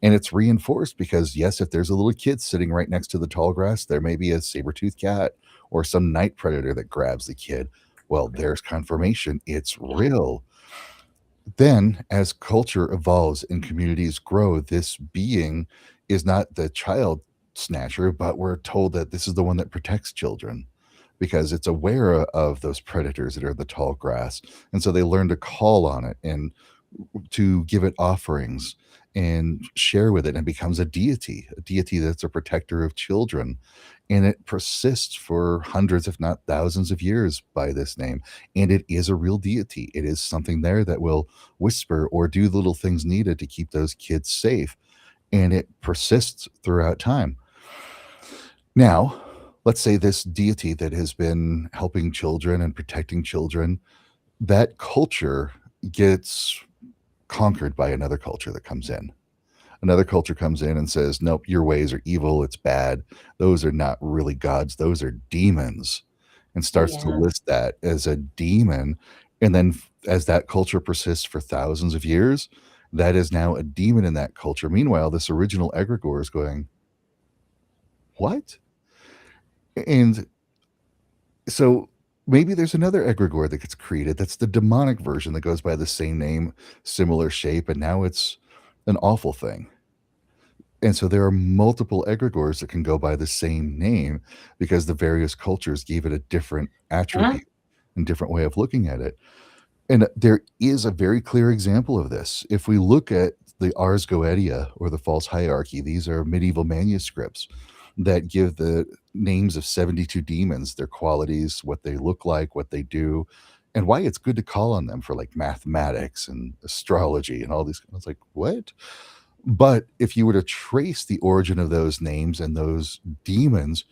And it's reinforced because, yes, if there's a little kid sitting right next to the tall grass, there may be a saber-toothed cat or some night predator that grabs the kid. Well, there's confirmation it's real. Then, as culture evolves and communities grow, this being is not the child snatcher, but we're told that this is the one that protects children because it's aware of those predators that are the tall grass. And so they learn to call on it and to give it offerings and share with it, and becomes a deity that's a protector of children. And it persists for hundreds, if not thousands of years by this name. And it is a real deity. It is something there that will whisper or do the little things needed to keep those kids safe. And it persists throughout time. Now, let's say this deity that has been helping children and protecting children, that culture gets conquered by another culture that comes in. Another culture comes in and says, nope, your ways are evil, it's bad. Those are not really gods, those are demons. And starts to Yeah. list that as a demon. And then as that culture persists for thousands of years, that is now a demon in that culture. Meanwhile, this original egregore is going, what? And so maybe there's another egregore that gets created that's the demonic version that goes by the same name, similar shape, and now it's an awful thing. And so there are multiple egregores that can go by the same name because the various cultures gave it a different Yeah. attribute and different way of looking at it. And there is a very clear example of this. If we look at the Ars Goetia or the false hierarchy, these are medieval manuscripts that give the names of 72 demons, their qualities, what they look like, what they do, and why it's good to call on them for like mathematics and astrology and all these. It's like, what? But if you were to trace the origin of those names and those demons,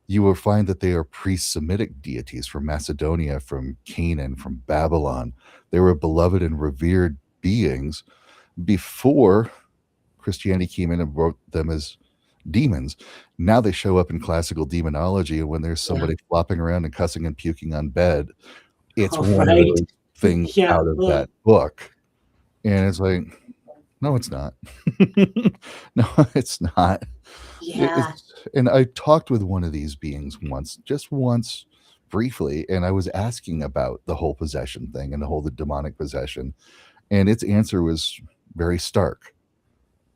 you will find that they are pre-Semitic deities from Macedonia, from Canaan, from Babylon. They were beloved and revered beings before Christianity came in and wrote them as demons. Now they show up in classical demonology, and when there's Yeah. somebody flopping around and cussing and puking on bed, it's Oh, one of right. those things Yeah. out of Ugh. that book. And it's like, no, it's not. No, it's not. Yeah. And I talked with one of these beings once, just once, briefly, and I was asking about the whole possession thing and the whole the demonic possession, and its answer was very stark.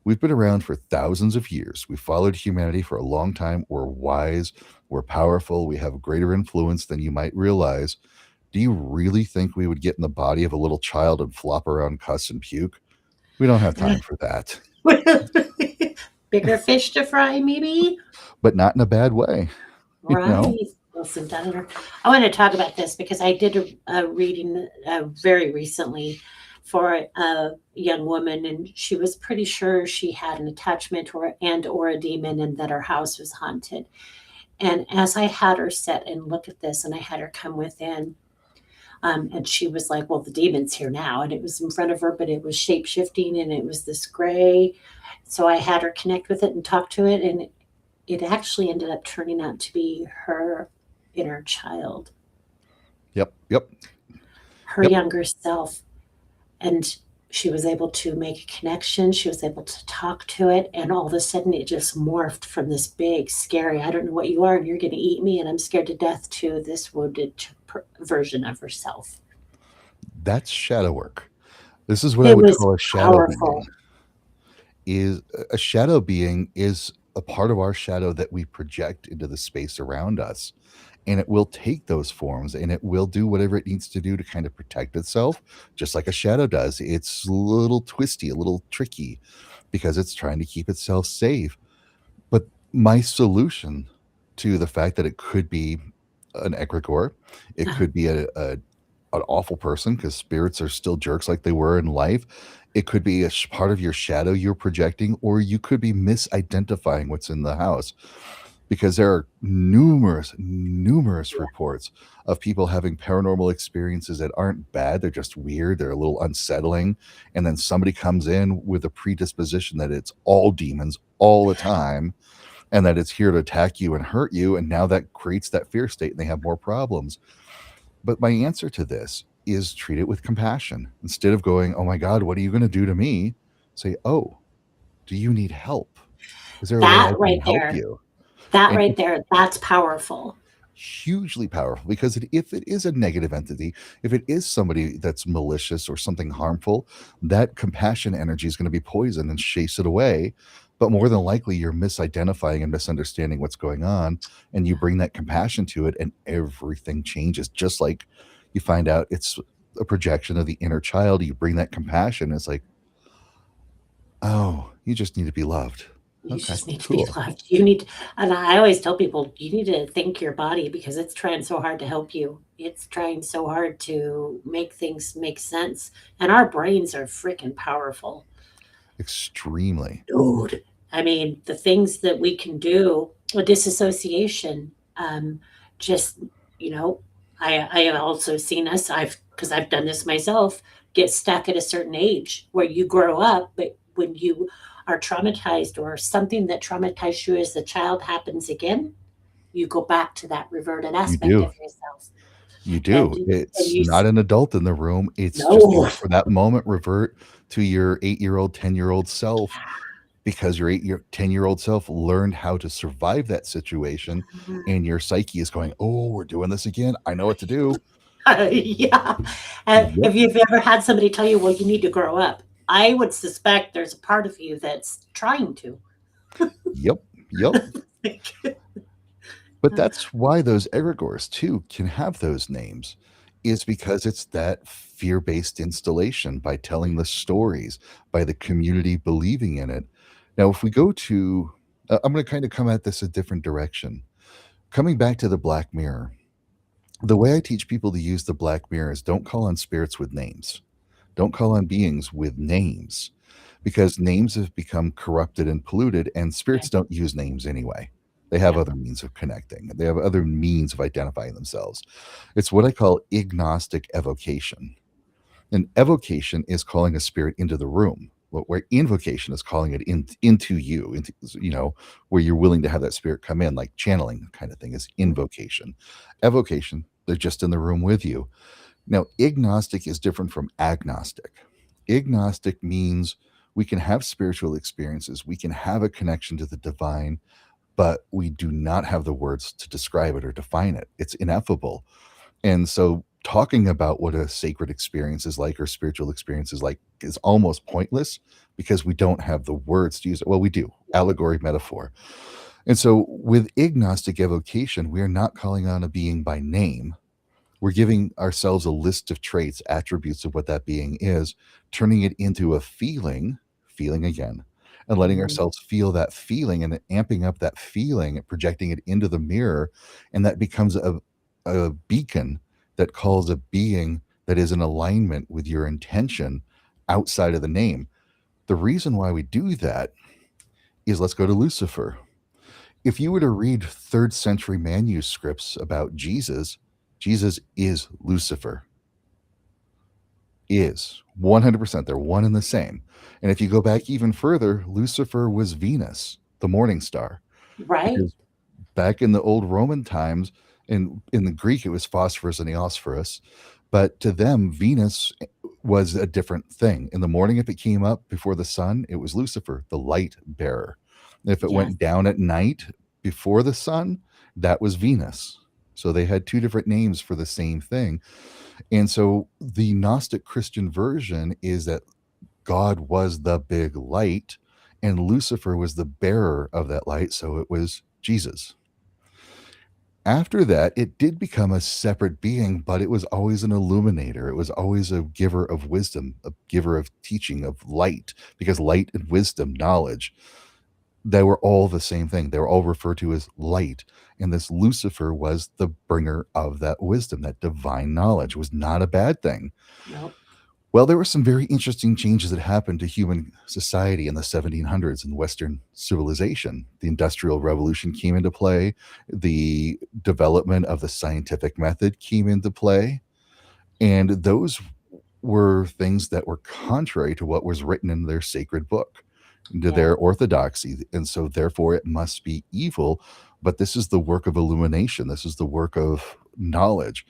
We've been around for thousands of years. We followed humanity for a long time. We're wise, we're powerful, we have greater influence than you might realize. Do you really think we would get in the body of a little child and flop around, cuss, and puke? We don't have time for that. Bigger fish to fry, maybe? But not in a bad way, you know? Right. Listen, Donna, I want to talk about this because I did a reading very recently for a young woman, and she was pretty sure she had an attachment or a demon, and that her house was haunted. And as I had her sit and look at this, and I had her come within, and she was like, "Well, the demon's here now," and it was in front of her, but it was shape shifting, and it was this gray. So I had her connect with it and talk to it, and it actually ended up turning out to be her inner child, Yep, yep, her yep. younger self. And she was able to make a connection. She was able to talk to it. And all of a sudden, it just morphed from this big, scary, I don't know what you are, and you're going to eat me, and I'm scared to death, to this wounded version of herself. That's shadow work. This is what I It would was call a shadow being. powerful. Is a shadow being is a part of our shadow that we project into the space around us. And it will take those forms and it will do whatever it needs to do to kind of protect itself, just like a shadow does. It's a little twisty, a little tricky because it's trying to keep itself safe. But my solution to the fact that it could be an egregore, it Uh, could be an awful person because spirits are still jerks like they were in life. It could be a part of your shadow you're projecting, or you could be misidentifying what's in the house because there are numerous Yeah. reports of people having paranormal experiences that aren't bad. They're just weird. They're a little unsettling. And then somebody comes in with a predisposition that it's all demons all the time and that it's here to attack you and hurt you. And now that creates that fear state and they have more problems. But my answer to this is treat it with compassion. Instead of going, oh my God, what are you going to do to me? Say, oh, do you need help? Is there a way I That can right help there, you? that And right it's there, that's powerful. hugely powerful because if it is a negative entity, if it is somebody that's malicious or something harmful, that compassion energy is going to be poisoned and chase it away. But more than likely, you're misidentifying and misunderstanding what's going on, and you Yeah. bring that compassion to it, and everything changes. Just like you find out it's a projection of the inner child, you bring that compassion. It's like, oh, you just need to be loved. You Okay, just need to be cool. loved. You need, and I always tell people, you need to thank your body because it's trying so hard to help you. It's trying so hard to make things make sense. And our brains are freaking powerful. Extremely. Dude. I mean, the things that we can do, a disassociation, just, you know, I have also seen us, because I've done this myself, get stuck at a certain age where you grow up, but when you are traumatized or something that traumatized you as a child happens again, you go back to that reverted You aspect do. of yourself. You And, do. and It's you, not an adult in the room. It's just you no, for that moment revert to your 8-year-old, 10-year-old self because your 10-year-old self learned how to survive that situation and your psyche is going, "Oh, we're doing this again. I know what to do." yeah. Yep. If you've ever had somebody tell you, well, you need to grow up, I would suspect there's a part of you that's trying to. Yep. Yep. But that's why those egregores too can have those names is because it's that fear-based installation by telling the stories, by the community believing in it. Now, if we go to I'm going to kind of come at this a different direction. Coming back to the black mirror, the way I teach people to use the black mirror is don't call on spirits with names. Don't call on beings with names because names have become corrupted and polluted, and Yeah, spirits don't use names anyway. They have yeah. other means of connecting, they have other means of identifying themselves. It's what I call agnostic evocation. And evocation is calling a spirit into the room, where invocation is calling it into you, into, where you're willing to have that spirit come in, like channeling kind of thing is Mhm. invocation. Evocation, they're just in the room with you. Now, agnostic is different from agnostic. Agnostic means we can have spiritual experiences, we can have a connection to the divine, but we do not have the words to describe it or define it. It's ineffable. And so, talking about what a sacred experience is like or spiritual experience is like is almost pointless because we don't have the words to use it. Well, we do allegory, metaphor. And so, with agnostic evocation, we are not calling on a being by name, we're giving ourselves a list of traits, attributes of what that being is, turning it into a feeling again, and letting Mhm. ourselves feel that feeling and amping up that feeling and projecting it into the mirror. And that becomes a beacon that calls a being that is in alignment with your intention outside of the name. The reason why we do that is let's go to Lucifer. If you were to read third century manuscripts about Jesus, Jesus is Lucifer, is 100%. They're one and the same. And if you go back even further, Lucifer was Venus, the morning star, Right? because back in the old Roman times, in the Greek, it was phosphorus and eosphorus. But to them, Venus was a different thing. In the morning, if it came up before the sun, it was Lucifer, the light bearer. If it Yes. went down at night before the sun, that was Venus. So they had two different names for the same thing. And so the Gnostic Christian version is that God was the big light and Lucifer was the bearer of that light. So it was Jesus. After that, it did become a separate being, but it was always an illuminator. It was always a giver of wisdom, a giver of teaching, of light, because light and wisdom, knowledge, they were all the same thing. They were all referred to as light. And this Lucifer was the bringer of that wisdom, that divine knowledge. It was not a bad thing. Nope. Well, there were some very interesting changes that happened to human society in the 1700s in Western civilization. The Industrial Revolution came into play, the development of the scientific method came into play, and those were things that were contrary to what was written in their sacred book, to Yeah. their orthodoxy. And so, therefore, it must be evil. But this is the work of illumination, this is the work of knowledge.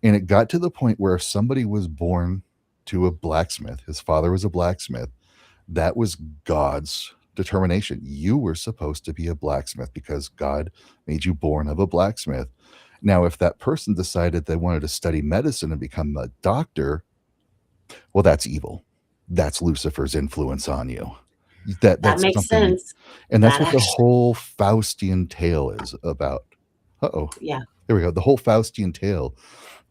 And it got to the point where if somebody was born to a blacksmith, his father was a blacksmith, that was God's determination. You were supposed to be a blacksmith because God made you born of a blacksmith. Now, if that person decided they wanted to study medicine and become a doctor, well, that's evil. That's Lucifer's influence on you. That That's makes something, sense. and that's That what the actually, whole Faustian tale is about. Uh-oh. yeah. There we go. The whole Faustian tale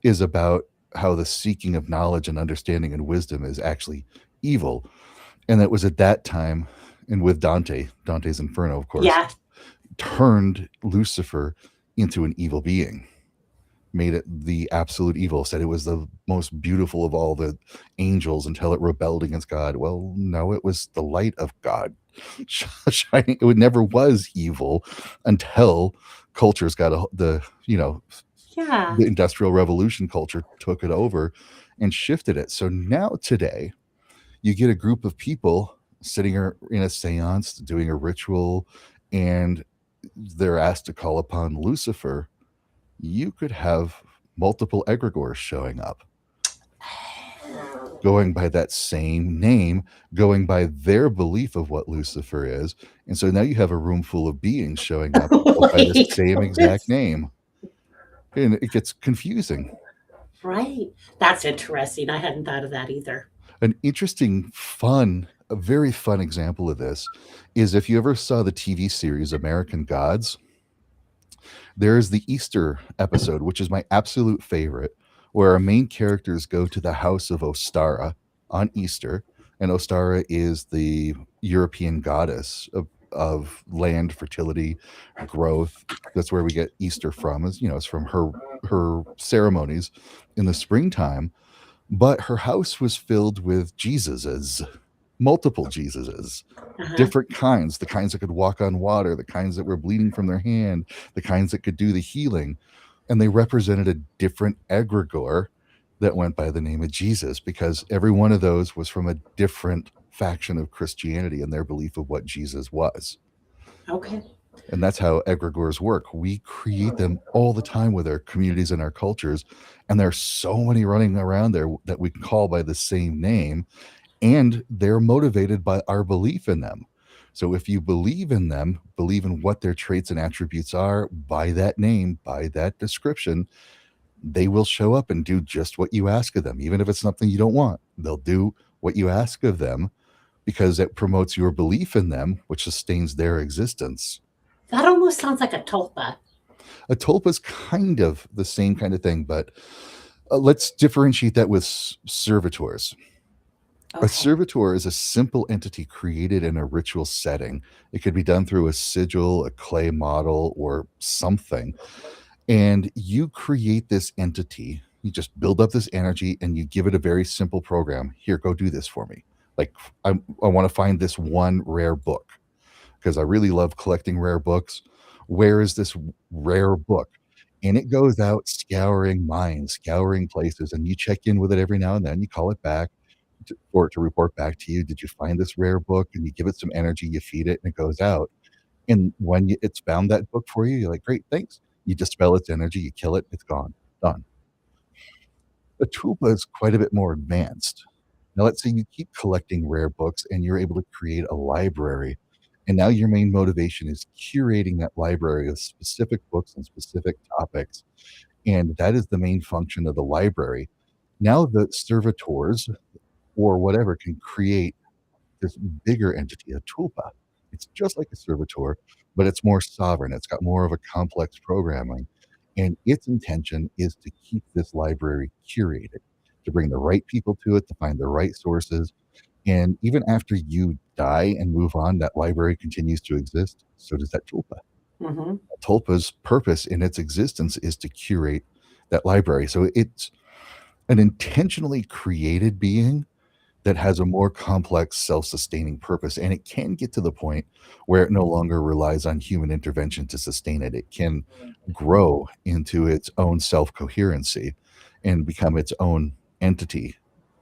is about how the seeking of knowledge and understanding and wisdom is actually evil. And it was at that time, and with Dante's Inferno, of course, Yeah. turned Lucifer into an evil being, made it the absolute evil, said it was the most beautiful of all the angels until it rebelled against God. Well, no, it was the light of God shining. It never was evil until cultures got Yeah. the Industrial Revolution culture took it over and shifted it. So now today, you get a group of people sitting in a seance doing a ritual, and they're asked to call upon Lucifer. You could have multiple egregores showing up, going by that same name, going by their belief of what Lucifer is. And so now you have a room full of beings showing up that go by the Holy same exact goodness. name. And it gets confusing. Right. That's interesting. I hadn't thought of that either. An interesting, a very fun example of this is if you ever saw the TV series American Gods, there is the Easter episode, which is my absolute favorite, where our main characters go to the house of Ostara on Easter. And Ostara is the European goddess of land, fertility, growth. That's where we get Easter from, is, it's from her ceremonies in the springtime. But her house was filled with Jesuses, multiple Jesuses, Uh-huh. different kinds, the kinds that could walk on water, the kinds that were bleeding from their hand, the kinds that could do the healing. And they represented a different egregore that went by the name of Jesus, because every one of those was from a different faction of Christianity and their belief of what Jesus was. Okay. And that's how egregores work. We create them all the time with our communities and our cultures. And there's so many running around there that we can call by the same name, and they're motivated by our belief in them. So if you believe in them, believe in what their traits and attributes are by that name, by that description, they will show up and do just what you ask of them. Even if it's something you don't want, they'll do what you ask of them because it promotes your belief in them, which sustains their existence. That almost sounds like a tulpa. A tulpa is kind of the same kind of thing, but let's differentiate that with servitors. A Okay. servitor is a simple entity created in a ritual setting. It could be done through a sigil, a clay model, or something. And you create this entity. You just build up this energy and you give it a very simple program. Here, go do this for me. Like, I want to find this one rare book because I really love collecting rare books. Where is this rare book? And it goes out scouring minds, scouring places, and you check in with it every now and then. You call it back for it to report back to you. Did you find this rare book? And you give it some energy, you feed it, and it goes out. And when it's found that book for you, you're like, great, thanks. You dispel its energy, you kill it, it's gone, done. The tulpa is quite a bit more advanced. Now, let's say you keep collecting rare books and you're able to create a library. And now your main motivation is curating that library of specific books and specific topics. And that is the main function of the library. Now, the servitors or whatever can create this bigger entity, a tulpa. It's just like a servitor, but it's more sovereign. It's got more of a complex programming. And its intention is to keep this library curated, to bring the right people to it, to find the right sources. And even after you die and move on, that library continues to exist. So does that tulpa. Mm-hmm. Tulpa's purpose in its existence is to curate that library. So it's an intentionally created being, that has a more complex self-sustaining purpose, and it can get to the point where it no longer relies on human intervention to sustain it. It can grow into its own self-coherency and become its own entity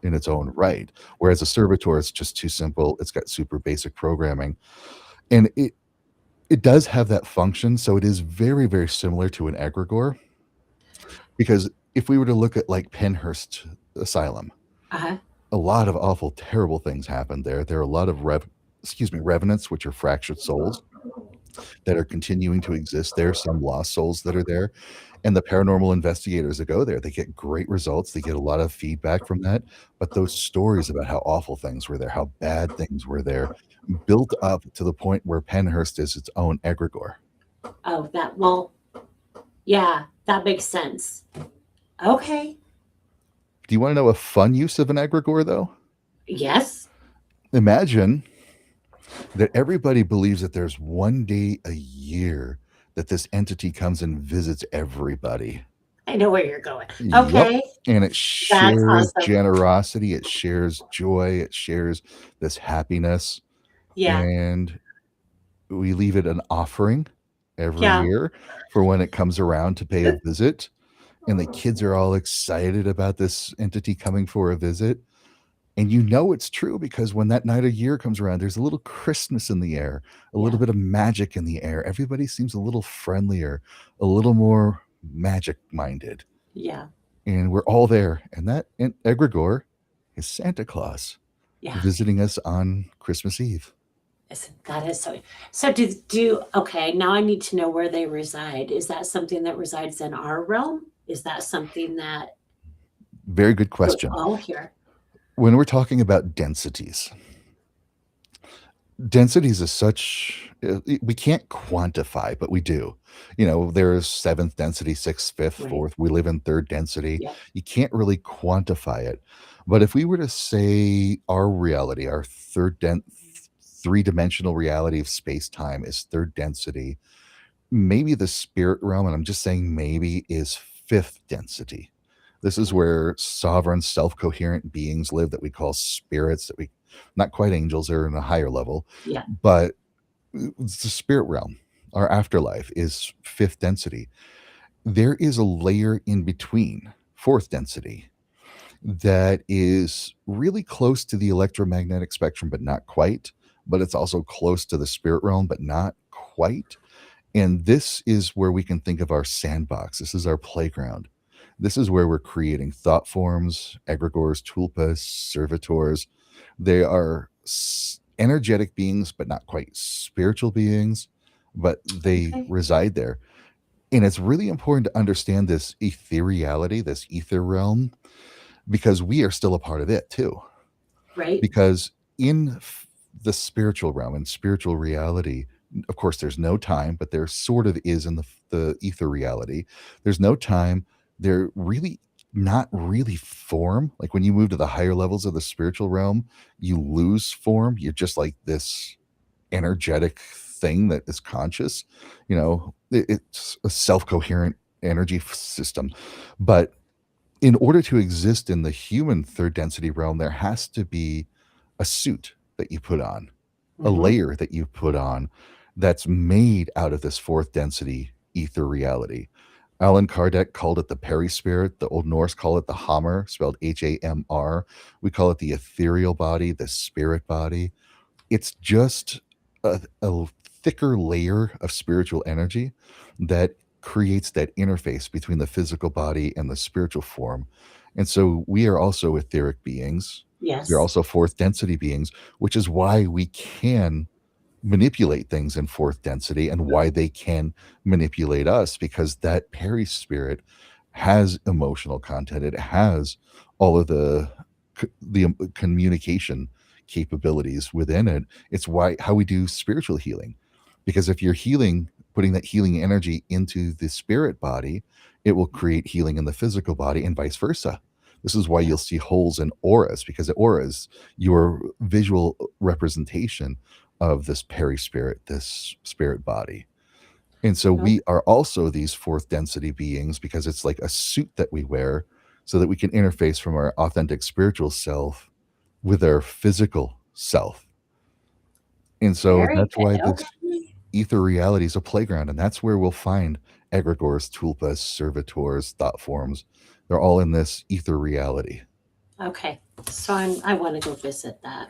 in its own right. Whereas a servitor is just too simple. It's got super basic programming, and it does have that function. So it is very, very similar to an egregore, because if we were to look at like Penhurst Asylum, Uh-huh. a lot of awful, terrible things happened there. There are a lot of revenants, which are fractured souls that are continuing to exist there. Some lost souls that are there, and the paranormal investigators that go there, they get great results. They get a lot of feedback from that. But those stories about how awful things were there, how bad things were there, built up to the point where Penhurst is its own egregore. Oh, yeah, that makes sense. Okay. Do you want to know a fun use of an egregore, though? Yes. Imagine that everybody believes that there's one day a year that this entity comes and visits everybody. I know where you're going. Yep. Okay. And it That's shares awesome. generosity, it shares joy, it shares this happiness. Yeah. And we leave it an offering every Yeah. year for when it comes around to pay a visit. And the kids are all excited about this entity coming for a visit. And you know it's true because when that night of year comes around, there's a little crispness in the air, a Yeah. little bit of magic in the air. Everybody seems a little friendlier, a little more magic minded. Yeah. And we're all there. And that egregore is Santa Claus Yeah. visiting us on Christmas Eve. That is so. So okay, now I need to know where they reside. Is that something that resides in our realm? Is that something that Very good goes question. all here? When we're talking about densities is such, we can't quantify, but we do. There's seventh density, sixth, fifth, Right. fourth. We live in third density. Yeah. You can't really quantify it. But if we were to say our reality, our three-dimensional reality of space-time is third density, maybe the spirit realm, and I'm just saying maybe, is fifth density. This is where sovereign, self-coherent beings live that we call spirits, that we, not quite angels, they're in a higher level, Yeah. but it's the spirit realm. Our afterlife is fifth density. There is a layer in between, fourth density, that is really close to the electromagnetic spectrum, but not quite. But it's also close to the spirit realm, but not quite. And this is where we can think of our sandbox. This is our playground. This is where we're creating thought forms, egregores, tulpas, servitors. They are energetic beings, but not quite spiritual beings, but they Okay. reside there. And it's really important to understand this ethereality, this ether realm, because we are still a part of it too. Right. Because in the spiritual realm and spiritual reality, of course, there's no time, but there sort of is in the ether reality. There's no time. They're really not really form. Like when you move to the higher levels of the spiritual realm, you lose form. You're just like this energetic thing that is conscious. It's a self-coherent energy system. But in order to exist in the human third density realm, there has to be a suit that you put on, a Mhm. layer that you put on that's made out of this fourth density ether reality. Alan Kardec called it the perispirit. The Old Norse call it the Hamr, spelled Hamr. We call it the ethereal body, the spirit body. It's just a thicker layer of spiritual energy that creates that interface between the physical body and the spiritual form. And so we are also etheric beings. We're Yes. also fourth density beings, which is why we can manipulate things in fourth density and why they can manipulate us, because that perispirit has emotional content. It has all of the communication capabilities within it. It's why how we do spiritual healing, because if you're healing, putting that healing energy into the spirit body, it will create healing in the physical body and vice versa. This is why Yeah. you'll see holes in auras, because the auras, your visual representation of this perispirit, this spirit body. And so Okay. we are also these fourth density beings, because it's like a suit that we wear so that we can interface from our authentic spiritual self with our physical self. And so Very that's why good. this Okay. ether reality is a playground, and that's where we'll find egregores, tulpas, servitors, thought forms. They're all in this ether reality. Okay. So I want to go visit that.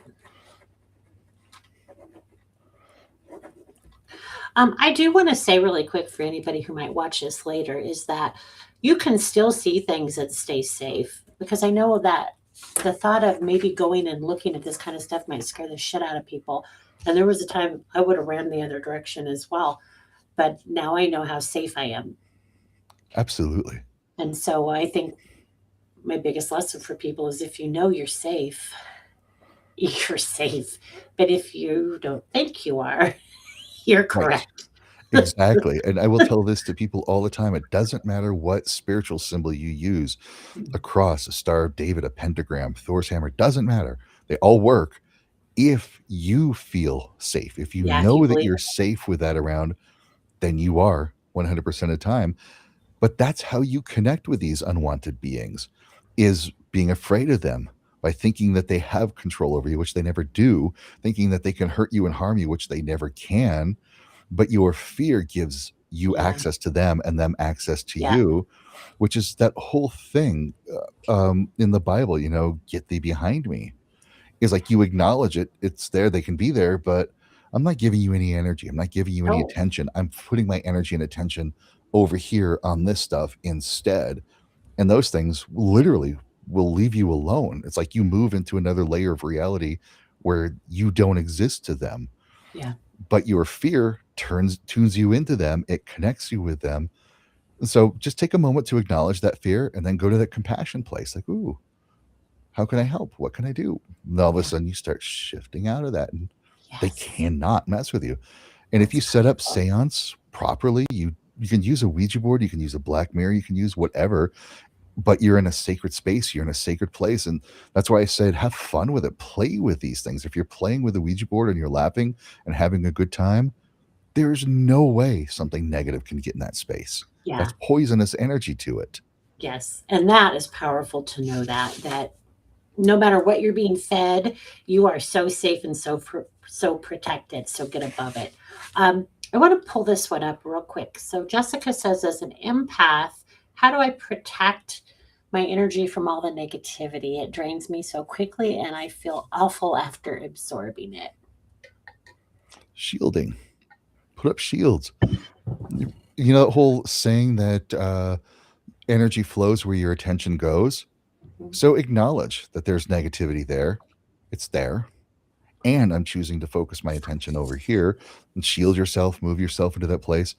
I do want to say really quick for anybody who might watch this later is that you can still see things and stay safe because I know that the thought of maybe going and looking at this kind of stuff might scare the shit out of people. And there was a time I would have ran the other direction as well, but now I know how safe I am. Absolutely. And so I think my biggest lesson for people is if you know you're safe, you're safe. But if you don't think you are, you're Right. correct. Exactly. And I will tell this to people all the time. It doesn't matter what spiritual symbol you use, a cross, a Star of David, a pentagram, Thor's hammer, doesn't matter. They all work if you feel safe. If you Yeah, if you know that believe you're it. safe with that around, then you are 100% of the time. But that's how you connect with these unwanted beings, is being afraid of them by thinking that they have control over you, which they never do, thinking that they can hurt you and harm you, which they never can. But your fear gives you Yeah, access to them and them access to yeah. you, which is that whole thing in the Bible, get thee behind me, is like you acknowledge it, it's there, they can be there, but I'm not giving you any energy. I'm not giving you any Oh, attention. I'm putting my energy and attention over here on this stuff instead. And those things literally will leave you alone. It's like you move into another layer of reality where you don't exist to them. yeah, But your fear tunes you into them, it connects you with them. So just take a moment to acknowledge that fear and then go to that compassion place. Like, ooh, how can I help? What can I do? And all of a yeah. sudden you start shifting out of that and they Yes, cannot mess with you. And if that's you set up powerful. seance properly, you can use a Ouija board, you can use a black mirror, you can use whatever, but you're in a sacred space, you're in a sacred place. And that's why I said have fun with it. Play with these things. If you're playing with a Ouija board and you're laughing and having a good time, there's no way something negative can get in that space. Yeah, That's poisonous energy to it. yes. And that is powerful to know that no matter what you're being fed, you are so safe and so protected. So get above it. I want to pull this one up real quick. So Jessica says, as an empath, how do I protect my energy from all the negativity? It drains me so quickly, and I feel awful after absorbing it. Shielding. Put up shields. You know that whole saying that energy flows where your attention goes? Mhm. So acknowledge that there's negativity there. It's there. And I'm choosing to focus my attention over here and shield yourself, move yourself into that place.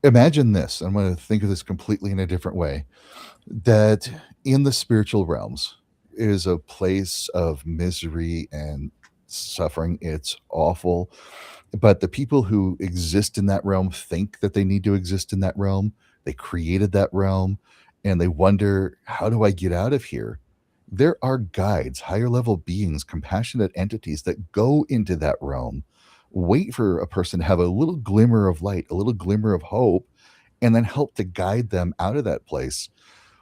Imagine this. I'm going to think of this completely in a different way, that in the spiritual realms is a place of misery and suffering. It's awful. But the people who exist in that realm think that they need to exist in that realm. They created that realm and they wonder, how do I get out of here? There are guides, higher level beings, compassionate entities that go into that realm, wait for a person to have a little glimmer of light, a little glimmer of hope, and then help to guide them out of that place.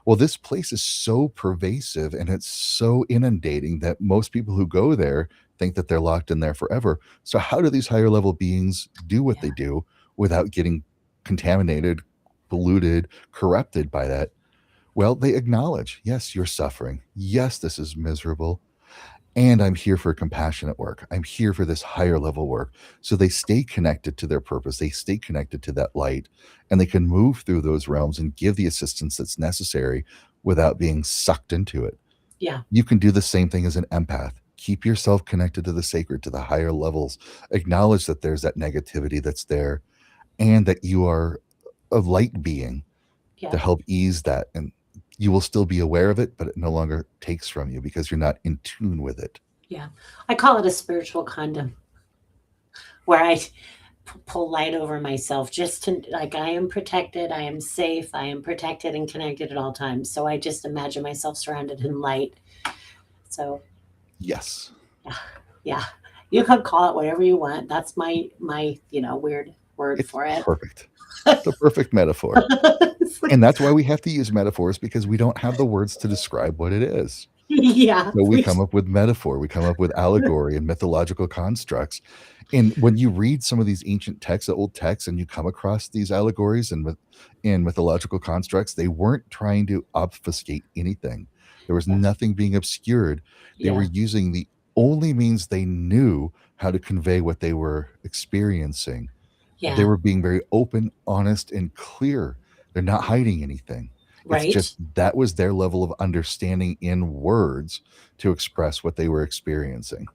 Well, this place is so pervasive and it's so inundating that most people who go there think that they're locked in there forever. So, how do these higher level beings do what Yeah, they do without getting contaminated, polluted, corrupted by that? Well, they acknowledge, yes, you're suffering. Yes, this is miserable. And I'm here for compassionate work. I'm here for this higher level work. So they stay connected to their purpose. They stay connected to that light and they can move through those realms and give the assistance that's necessary without being sucked into it. yeah, You can do the same thing as an empath. Keep yourself connected to the sacred, to the higher levels. Acknowledge that there's that negativity that's there and that you are a light being to yeah, help ease that. And you will still be aware of it, but it no longer takes from you because you're not in tune with it. yeah. I call it a spiritual condom where I pull light over myself just to like I am protected, I am safe, I am protected and connected at all times. So I just imagine myself surrounded in light. So Yes. yeah, yeah. You could call it whatever you want. That's my weird word It's for it. perfect. The perfect metaphor. It's like, And that's why we have to use metaphors because we don't have the words to describe what it is. Yeah. So we come up with metaphor, we come up with allegory and mythological constructs. And when you read some of these ancient texts, the old texts, and you come across these allegories and mythological constructs, they weren't trying to obfuscate anything. There was Yeah. nothing being obscured. They were Yeah. using the only means they knew how to convey what they were experiencing. They Yeah. were being very open, honest, and clear. They're not hiding anything. It's just Right. that was their level of understanding in words to express what they were experiencing.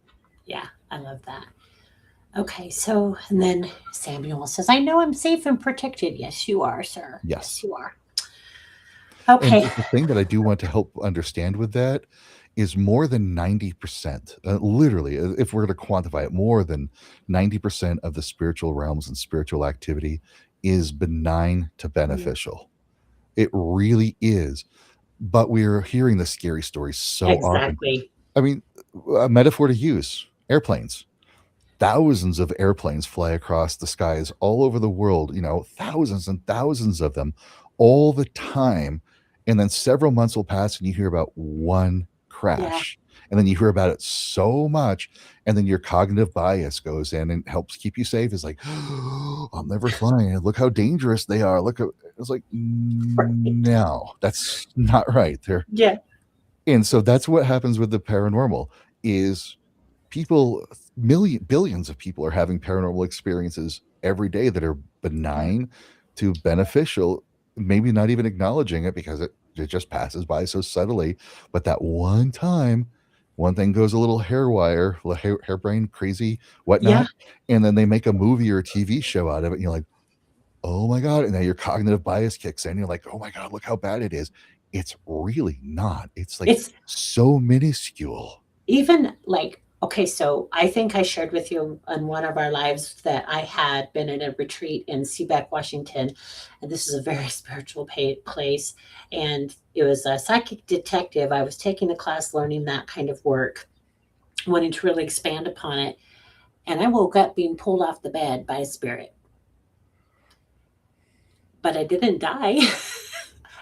Yeah. I love that. Okay. So, and then Samuel says, I know I'm safe and protected. Yes, you are, sir. Yes, Yes. you are. And Okay. the thing that I do want to help understand with that is more than 90%, literally, if we're going to quantify it, more than 90% of the spiritual realms and spiritual activity is benign to Mm, beneficial. It really is. But we're hearing the scary stories so often. exactly. I mean, a metaphor to use airplanes. Thousands of airplanes fly across the skies all over the world, thousands and thousands of them all the time. And then several months will pass and you hear about one Yeah. crash. And then you hear about it so much. And then your cognitive bias goes in and helps keep you safe. It's like, oh, I'm never flying. Look how dangerous they are. Look, it's like, Right. no, that's not right. They're Yeah. and so that's what happens with the paranormal is people billions of people are having paranormal experiences every day that are Yeah. benign to beneficial, maybe not even acknowledging it because it just passes by so subtly. But that one time, one thing goes a little hairwire, hairbrain crazy, Yeah. whatnot, and then they make a movie or a TV show out of it, and you're like, oh my God. And now your cognitive bias kicks in. You're like, oh my God, look how bad it is. It's really not. It's like It's so minuscule. even like, okay, so I think I shared with you on one of our lives that I had been at a retreat in Seaback, Washington, and this is a very spiritual place. And it was a psychic detective. I was taking a class learning that kind of work, wanting to really expand upon it. And I woke up being pulled off the bed by a spirit, but I didn't die.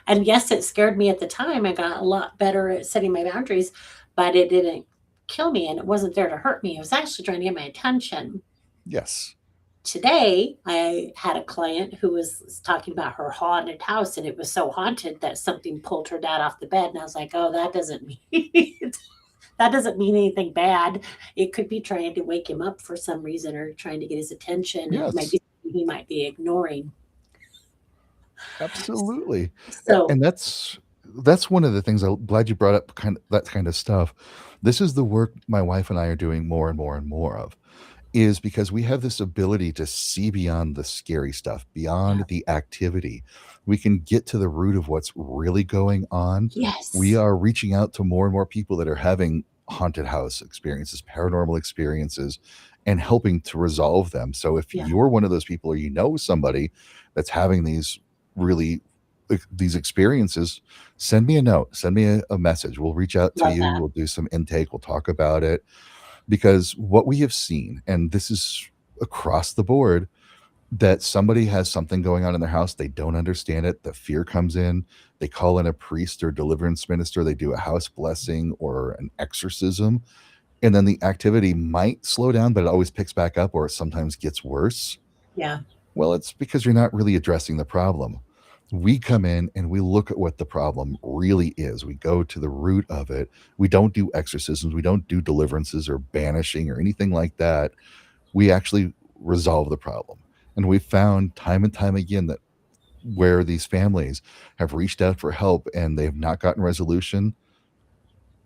And yes, it scared me at the time. I got a lot better at setting my boundaries, but it didn't kill me and it wasn't there to hurt me. It was actually trying to get my attention. Yes. Today, I had a client who was talking about her haunted house, and it was so haunted that something pulled her dad off the bed. And I was like, "Oh, that doesn't mean that doesn't mean anything bad. It could be trying to wake him up for some reason, or trying to get his attention. It might Yes. be something he might be ignoring." Absolutely. So, And that's one of the things I'm glad you brought up kind of that kind of stuff. This is the work my wife and I are doing more and more and more of. Is because we have this ability to see beyond the scary stuff, yeah, beyond the activity. We can get to the root of what's really going on. We yes, are reaching out to more and more people that are having haunted house experiences, paranormal experiences, and helping to resolve them. So if yeah, you're one of those people or you know somebody that's having these really these experiences, send me a note, send me a message. We'll reach out to love you. that. We'll do some intake. We'll talk about it because what we have seen, and this is across the board, that somebody has something going on in their house, they don't understand it, the fear comes in, they call in a priest or deliverance minister, they do a house blessing or an exorcism, and then the activity might slow down, but it always picks back up or it sometimes gets worse. Yeah, Well, it's because you're not really addressing the problem. We come in and we look at what the problem really is. We go to the root of it. We don't do exorcisms. We don't do deliverances or banishing or anything like that. We actually resolve the problem. And we've found time and time again that where these families have reached out for help and they've not gotten resolution,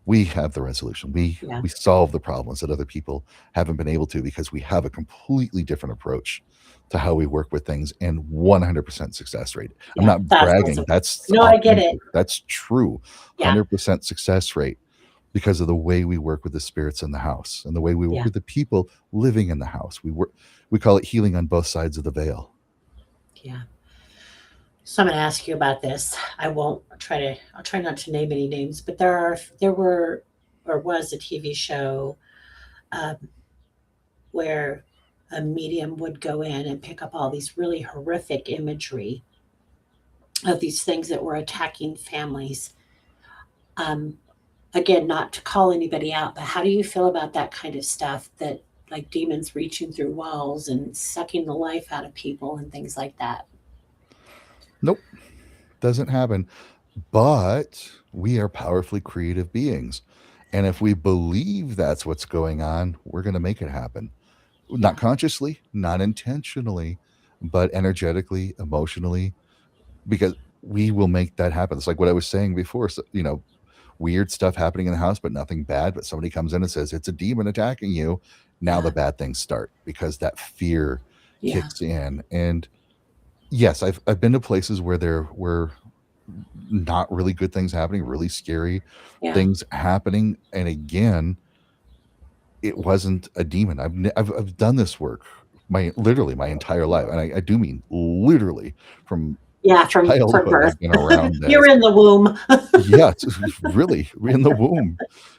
we have the resolution. We yeah, we solve the problems that other people haven't been able to because we have a completely different approach to how we work with things and 100% success rate. I'm yeah. not That's bragging. awesome. That's No, I get it. authentic. That's true. Yeah, 100% success rate because of the way we work with the spirits in the house and the way we work yeah, with the people living in the house. We call it healing on both sides of the veil. yeah. So I'm going to ask you about this. I won't try to. I'll try not to name any names, but there were, or was a TV show um, where a medium would go in and pick up all these really horrific imagery of these things that were attacking families. Um, again, not to call anybody out, but how do you feel about that kind of stuff, that like demons reaching through walls and sucking the life out of people and things like that? Nope, doesn't happen. But we are powerfully creative beings. And if we believe that's what's going on, we're going to make it happen. Not Yeah. consciously, not intentionally, but energetically, emotionally, because we will make that happen. It's like what I was saying before. So, weird stuff happening in the house, but nothing bad. But somebody comes in and says it's a demon attacking you. Now the Yeah. bad things start because that fear Yeah. kicks in. And yes, I've been to places where there were not really good things happening, really scary Yeah. things happening. And again, it wasn't a demon. I've done this work literally my entire life, and I do mean literally from Yeah. From childhood. birth. I've been around You're this. in the womb. Yeah, it's really in the womb.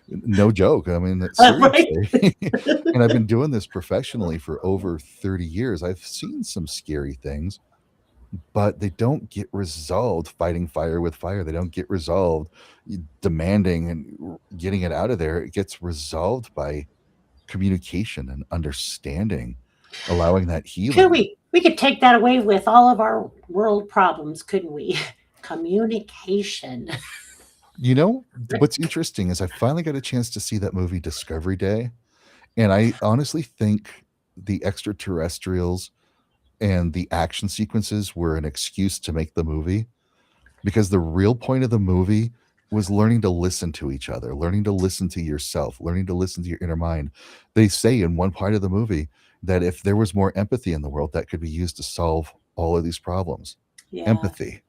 No joke. I mean, Right. seriously. And I've been doing this professionally for over 30 years. I've seen some scary things, but they don't get resolved fighting fire with fire. They don't get resolved demanding and getting it out of there. It gets resolved by communication and understanding, allowing that Could healing. we could take that away with all of our world problems, couldn't we? Communication. What's interesting is I finally got a chance to see that movie Discovery Day, and I honestly think the extraterrestrials and the action sequences were an excuse to make the movie, because the real point of the movie was learning to listen to each other, learning to listen to yourself, learning to listen to your inner mind. They say in one part of the movie that if there was more empathy in the world, that could be used to solve all of these problems. Yeah. Empathy.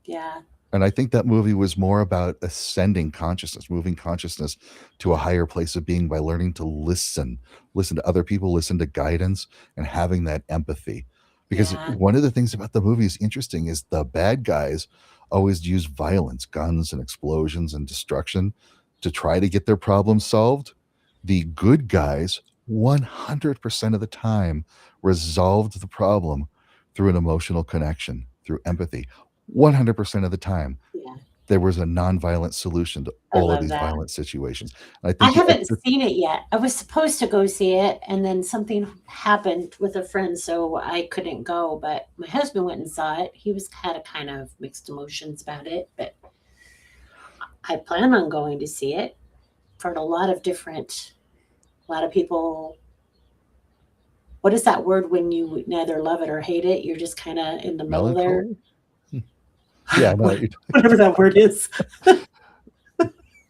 Yeah. And I think that movie was more about ascending consciousness, moving consciousness to a higher place of being by learning to listen to other people, listen to guidance, and having that empathy. Because Yeah. one of the things about the movie is interesting is the bad guys always use violence, guns and explosions and destruction to try to get their problems solved. The good guys, 100% of the time, resolved the problem through an emotional connection, through empathy. 100% of the time, Yeah. there was a nonviolent solution to I all of love these that. violent situations. And I I think the haven't extra seen it yet. I was supposed to go see it, and then something happened with a friend, so I couldn't go. But my husband went and saw it. He was had a kind of mixed emotions about it, but I plan on going to see it. For a lot of different, a lot of people. What is that word when you neither love it or hate it? You're just kind of in the middle there. melancholy? Yeah, no, Whatever that word is.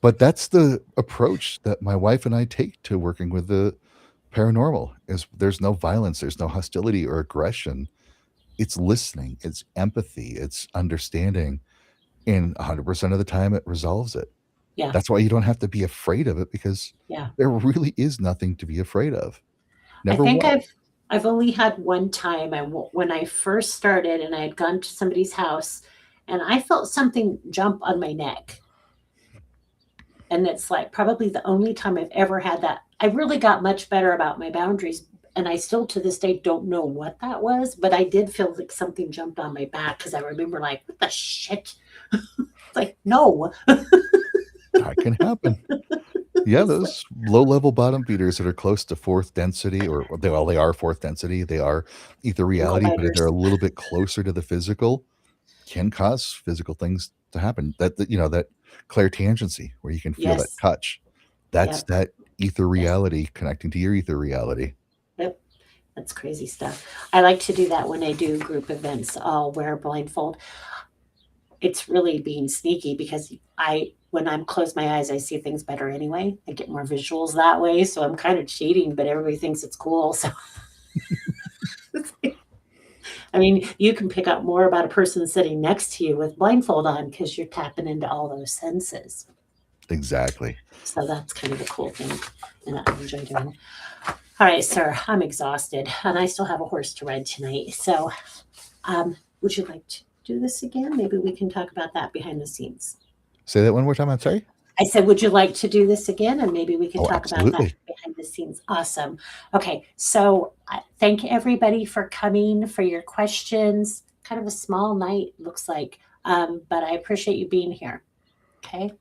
but that's the approach that my wife and I take to working with the paranormal. Is there's no violence, there's no hostility or aggression. It's listening, it's empathy, it's understanding, and 100% of the time it resolves it. Yeah. That's why you don't have to be afraid of it, because Yeah. there really is nothing to be afraid of. I Never think was. I've only had one time. When I first started, and I had gone to somebody's house, and I felt something jump on my neck, and it's like probably the only time I've ever had that. I really got much better about my boundaries, and I still to this day don't know what that was, but I did feel like something jumped on my back because I remember like, what the shit? Like, no. That can happen. Yeah, It's like, those low-level bottom feeders that are close to fourth density, or they are fourth density, they are ether nail reality, but if they're biters. a little bit closer to the physical, can cause physical things to happen. That clairtangency where you can feel that Yes. touch, that's Yep. that ether Yes. reality connecting to your ether reality. Yep. That's crazy stuff. I like to do that when I do group events. I'll wear a blindfold. It's really being sneaky because when I'm close my eyes, I see things better anyway. I get more visuals that way. So I'm kind of cheating, but everybody thinks it's cool. So I mean, you can pick up more about a person sitting next to you with blindfold on because you're tapping into all those senses. Exactly. So that's kind of a cool thing, and I enjoy doing. All right, sir, I'm exhausted, and I still have a horse to ride tonight. So, would you like to do this again? Maybe we can talk about that behind the scenes. Say that one more time, I'm sorry? I said, would you like to do this again? And maybe we can Oh, talk about that absolutely. behind the scenes. Awesome. Okay. So thank everybody for coming, for your questions. Kind of a small night, looks like, but I appreciate you being here. Okay.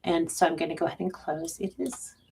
And so I'm going to go ahead and close. It is